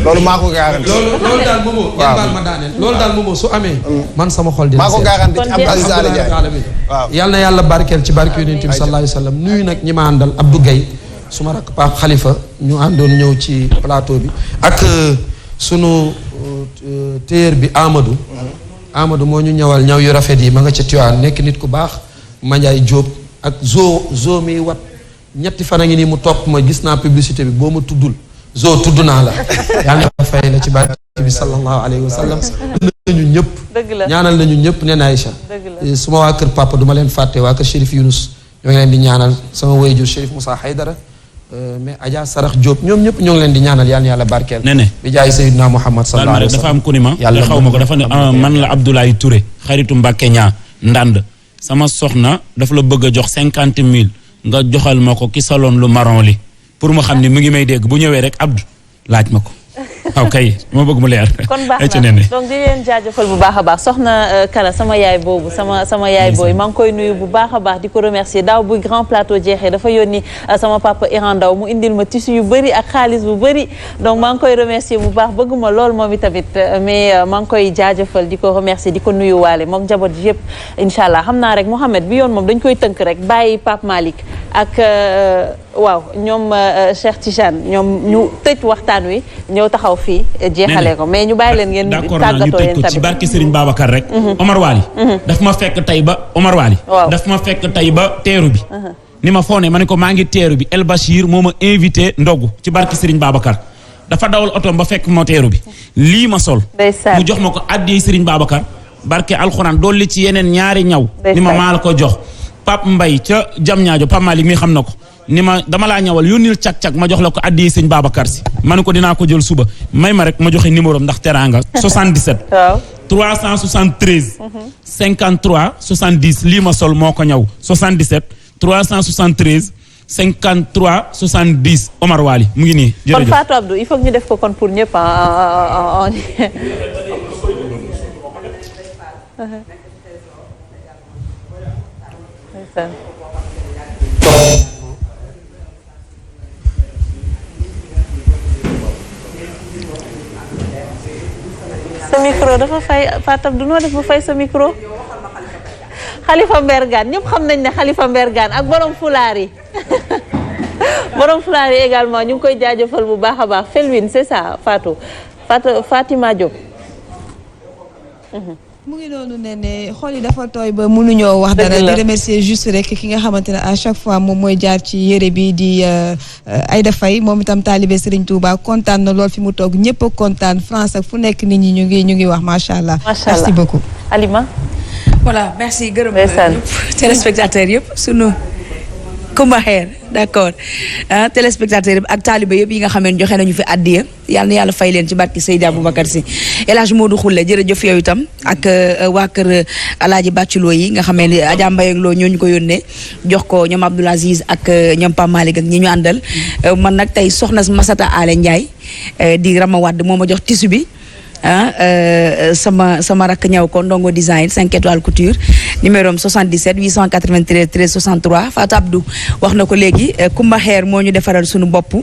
loolu maa ko garanti loolu daal moomoo ngeen baal ma daaneel loolu daal moomoo su amee man sama xol dina maa ko garanti ci Abdou Aziz Alé Ndiaye waaw yal na yàlla barkeel ci barke Yonent bi sallallahu alayhi wa sallam nuyu nag ñi ma àndal Abdou Gueye suma rakk Pape Khalifa ñu àndoon ñëw ci plateau bi ak sunu téer bi Amadou moo ñu ñëwal ñaw yu rafet yi ma nga ca Tiwaan nekk nit ku baax Mandiaye Diop ak zo mi wat ñetti fan a ngi nii mu topp ma gis naa publicité bi boo ma tuddul tudd naa la yàlla na fay la ci barke bi sallallahu alayhi wa sallam nañu ñëpp ñaanal nañu ñëpp nee na Aïcha suma waa kër papa duma leen fàtte waa kër Chérif Younus ñoo ngi leen di ñaanal sama wayjur Chérif Moussa Haydara mais Adja Sarax Diop ñoom ñëpp ñoo ngi leen di ñaanal yàlla na yàlla barkeel bi jaay Seydina Muhammad sallallahu alayhi wa sallam dafa am ku ni ma yàlla xaw ma ko dafa ne man la Abdoulaye Touré xaritu Mbàkke ñaa ndànd sama soxna dafa la bëgg a jox 50 000 nga joxal ma ko ki saloon lu marron li pour mu xam ne mu ngi may dégg bu ñëwee rek Abdou laaj ma ko waaw kay moo bëgg mu leer. kon baax na donc di leen jaajëfal bu baax a baax soxna Kala sama yaay boobu sama yaay booy maa ngi koy nuyu bu baax a baax di ko remercier daaw bu grand plateau jeexee dafa yónni sama papa Iran Ndaw mu indil ma tissu yu bëri ak xaalis bu bëri donc maa ngi koy remercier bu baax bëgguma lool moom itamit mais maa ngi koy jaajëfal di ko remercier di ko nuyu waale moom njaboot yëpp incha allah xam naa rek Mouhamed bi yoon moom dañ koy tënk rek bàyyi Pape Malick ak waaw ñoom Cheikh Tidiane ñoom ñu tëj waxtaan wi ñëw taxaw fii jeexalee ko mais ñu bàyyi leen ngeen tàggatoo yéen tamit ci barke Serigne Babacar rek Omar Wali daf ma fekk tey ba Omar Wali daf ma fekk tey ba teeru bi ni ma foone ma ne ko maa ngi teeru bi El Bachir moo ma invité ndogu ci barke Serigne Babacar dafa dawal otom ba fekk ma teeru bi lii ma sol mu jox ma ko addiyee Serigne Babacar barke alxuraan dolli ci yeneen ñaari ñaw ni ma maa la ko jox Pape Mbaye ca jam ñaajo Pape Malick mi xam na ko ni ma dama laa ñawal yónnil cag-cag ma jox la ko addiyee sëñ Babacar si ma ne ko dinaa ko jël suba may ma rek ma joxe numéro ndax teraanga 77 373 53 70 lii ma sol moo ko ñaw 77 373 53 70 Omar Wali mu ngi nii jërëjëf kon Fatou Abdou il faut que ñu def ko kon pour ñëpp sa micro dafa fay Fatou du noo def ba fay sa micro Khalifa Mbergane ñëpp xam nañ ne Khalifa Mbergane ak borom fulaar yi borom fulaar yi également ñu ngi koy jaajëfal bu baax a baax Felwine c'est ça Fatima Diop. mu ngi noonu ne xool yi dafa tooy ba mënuñoo wax dara di remercier juste rek ki nga xamante ne à chaque fois moom mooy jaar ci yére bi di Aïda Faye moom itam taalibe Serigne Touba kontaan na lool fi mu toog ñëpp a kontaan France ak fu nekk nit ñi ñu ngi wax macha allah. merci beaucoup Alima. voilà merci gërëm téléspectateurs yëpp sunu Kumba Xeer d'accord téléspectateurs yëpp ak taalibe yëpp yi nga xam ne joxe nañu fi addiya yal na yàlla fay leen ci barki Seydi Aboubacar Si El Hadj Modou Khoule jërëjëf yow itam ak waa kër Alaaji Bàcciloo yi nga xam ne Adja Mbaye ak Lo ñoo ñu ko yónnee jox ko ñoom Abdoul Aziz ak ñoom Pam Malick ak ñi ñu àndal man nag tey soxna Masata Ale Ndiaye di Rama Wade moo ma jox tissu bi sama rakk ñaw ko Ndongo Design 5 étoiles couture numéro am 77 893 13 63 Fatou Abdou wax na ko léegi Kumba Xeer moo ñu defaral suñu bopp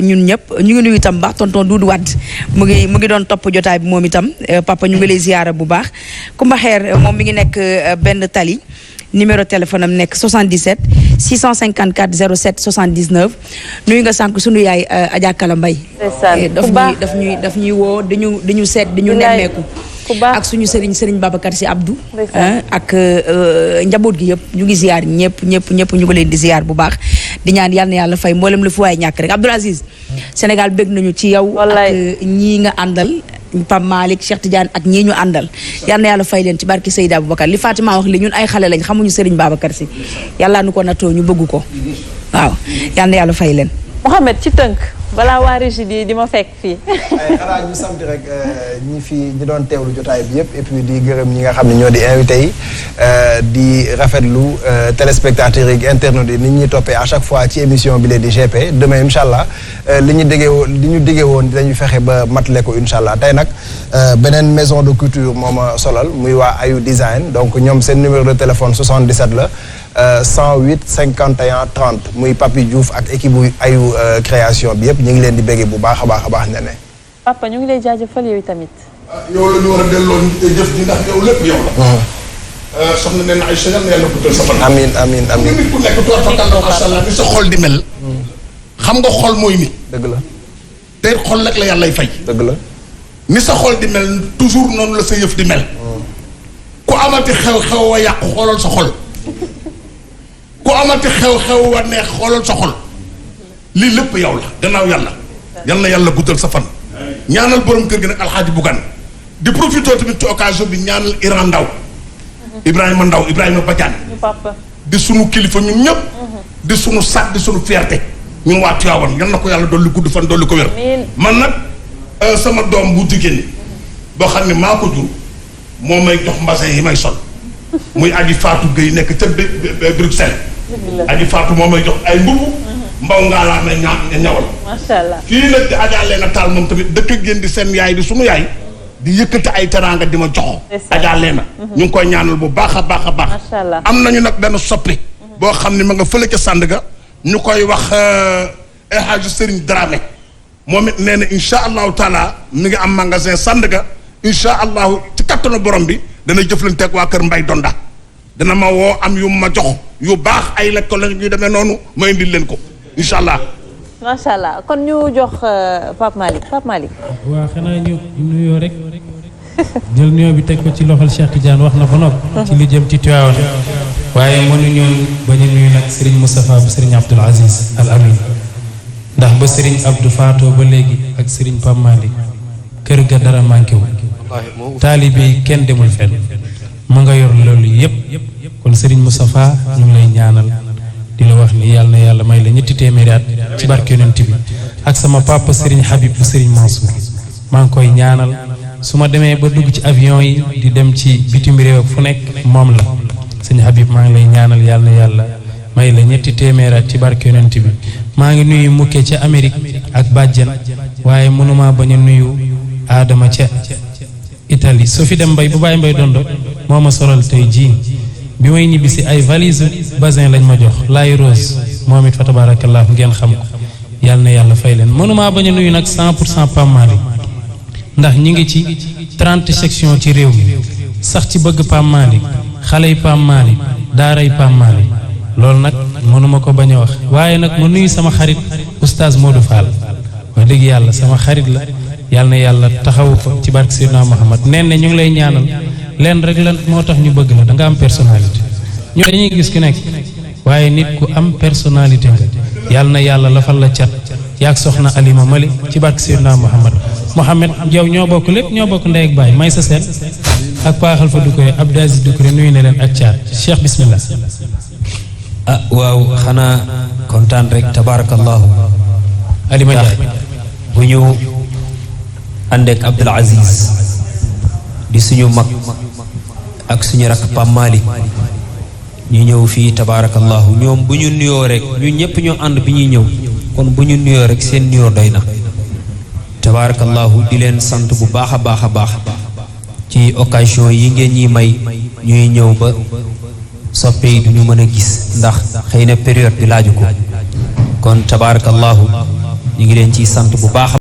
ñun ñëpp ñu ngi nuyu itam baax tonton Doudou Wade mu ngi doon topp jotaay bi moom itam papa ñu ngi lay ziyaara bu baax Kumba Xeer moom mi ngi nekk benn tali numéro téléphone am nekk 77 654 07 79 nuyu nga sànq sunu yaay Adja Kala Mbaye daf ñuy woo dañu seet dañu nemmeeku ak suñu sëriñ Babacar Si Abdou ak njaboot gi yëpp ñu ngi ziyaar ñëpp ñu ngi leen di ziyaar bu baax di ñaan yal na yàlla fay mboolem la fu waay ñàkk rek Abdoul Aziz Sénégal bëgg nañu ci yow ak ñii nga àndal Pape Malick Cheikh Tidiane ak ñii ñu àndal yal na yàlla fay leen ci barki Seydi Aboubacar li Fatima wax li ñun ay xale lañ xamuñu Serigne Babacar Si yàlla nu ko nattoo ñu bëgg ko waaw yal na yàlla fay leen Mohamed ci tënk balaa waa régie di ma fekk fii xanaa ñu sant rek ñi doon teewlu jotaay bi yëpp et puis di gërëm ñi nga xam ne ñoo di invité yi di rafetlu téléspectateurs yi internautes yi nit ñuy toppee à chaque fois ci émission bi lee di GP demain incha allah li ñu diggee woon dinañu fexe ba matale ko incha allah tey nag beneen maison de couture moo ma solal muy waa Ayu Design donc ñoom seen numéro de téléphone 77 la 108 51 30 muy Papi Diouf ak équipe bu Ayu création bi yëpp ñu ngi leen di béggee bu baax a baax ne papa ñu ngi lay jaajëfal yow tamit. yow la ñu war a delloo jëf ji ndax yow lépp yow la. soxna nee na ay sa yàlla yàlla guddal sa fan. amiin nit ku nekk toog fa kàlla macha allah ni sa xol di mel. xam nga xol mooy nit. dëgg la. te xol rek la yàllay fay. dëgg la. ni sa xol di mel toujours noonu la sa yëf di mel. ku amati xew-xew wa yàqu xoolal sa xol. ku amati xew-xew wa neex xoolal sa xol. lii lépp yow la gannaaw yàlla. yal na yàlla guddal sa fan. ñaanal borom kër gi nag alxaaji Bugan di profité tamit ci occasion bi ñaanal Iran Ndaw Ibrahima Ndaw Ibrahima Badiane di sunu kilifa ñun ñëpp di sunu sat di sunu fierté ñun waa Tivaouane yal na ko yàlla dolli gudd fan dolli ko wér man nag sama doom bu jigéen boo xam ne maa ko jur moo may jox mbasin yi may sol muy aji Fatou Gueye nekk ca Bruxelles aji Fatou moo may jox ay mbubu mbaw ngaa laa may ñawal. macha allah kii nag di Adja Leena Taal moom tamit dëkk ngeen di seen yaay di sunu yaay di yëkkati ay teraanga di ma joxo Adja Leena ñu ngi koy ñaanal bu baax a baax a baax. macha allah am nañu nag benn soppi. boo xam ne ma nga fële ca Sandaga ñu koy wax El Hadj Serigne Dramé moom it nee na incha allahu taala mi ngi am magasin Sandaga incha allahu ci kattanu borom bi dana jëflanteeg waa kër Mbay Donda dana ma woo am yu ma jox yu baax ay lekk la ñuy demee noonu ma indil leen ko incha allah. macha allah kon ñu jox Pape Malick Pape Malick. waaw xanaa ñu nuyoo rek jël nuyoo bi teg ko ci loxol Cheikh Tidiane wax na ba noppi. ci lu jëm ci Tivaouane. waaye mënuñu bañ a nuyu nag Serigne Moustapha bu Serigne Abdoul Aziz Al Amin ndax ba Serigne Abdou Fatou ba léegi ak Serigne Pape Malick kër ga dara manqué wu. taalibe yi kenn demul fenn ma nga yor loolu yëpp kon Serigne Moustapha ñu ngi lay ñaanal di la wax ni yàlla na yàlla may la ñetti téeméeri at ci barke yonent bi ak sama papa Serigne Habib bu Serigne Mansour maa ngi koy ñaanal su ma demee ba dugg ci avion yi di dem ci bitim réew fu nekk moom la sëñ Habib maa ngi lay ñaanal yàlla na yàlla may la ñetti téeméeri at ci barke yonent bi maa ngi nuyu mukke ca Amérique ak bàjjen waaye mënuma bañ a nuyu Adama ca Italie soo fi dem mbay bu bàyyi mbay dondo moo ma solal tey jii bi may ñibbi si ay valise basin lañ ma jox laay rose moom it fa tabarakallah ngeen xam ko yàlla na yàlla fay leen mënuma bañ a nuyu nag 100% Pape Malick ndax ñi ngi ci 30 section ci réew mi sax ci bëgg Pape Malick xale yi Pape Malick daaray Pape Malick loolu nag mënuma ko bañ a wax waaye nag ma nuyu sama xarit oustaz Modou Fall wax dëgg yàlla sama xarit la yàlla na yàlla taxawu ko ci barke Seydina Muhammad neen ne ñu ngi lay ñaanal leen rek lan moo tax ñu bëgg la da nga am personnalité ñu dañuy gis ku nekk waaye nit ku am personnalité nga yàlla na yàlla lafal la cat yaag soxna Alima Mali ci barke Seydina Muhammad Mohamed yow ñoo bokk lépp ñoo bokk ndey ak baay may sa seen ak paaxal fa Doucouré Abdou Aziz Doucouré nuyu ne leen ak caat Cheikh bismillah. ah waaw xanaa kontaan rek tabarakallahu Alima Ndiaye bu ñu àndeek Abdoul Aziz di suñu mag ak suñu rakk Pape Malick ñu ñëw fii tabarakallahu ñoom bu ñu nuyoo rek ñun ñëpp ñoo ànd bi ñuy ñëw kon bu ñu nuyoo rek seen nuyoo doy na tabarakallahu di leen sant bu baax a baax a baax ci occasion yi ngeen ñi may ñuy ñëw ba soppe yi duñu mën a gis ndax xëy na période bi laaju ko kon tabarakallahu ñu ngi leen ciy sant bu baax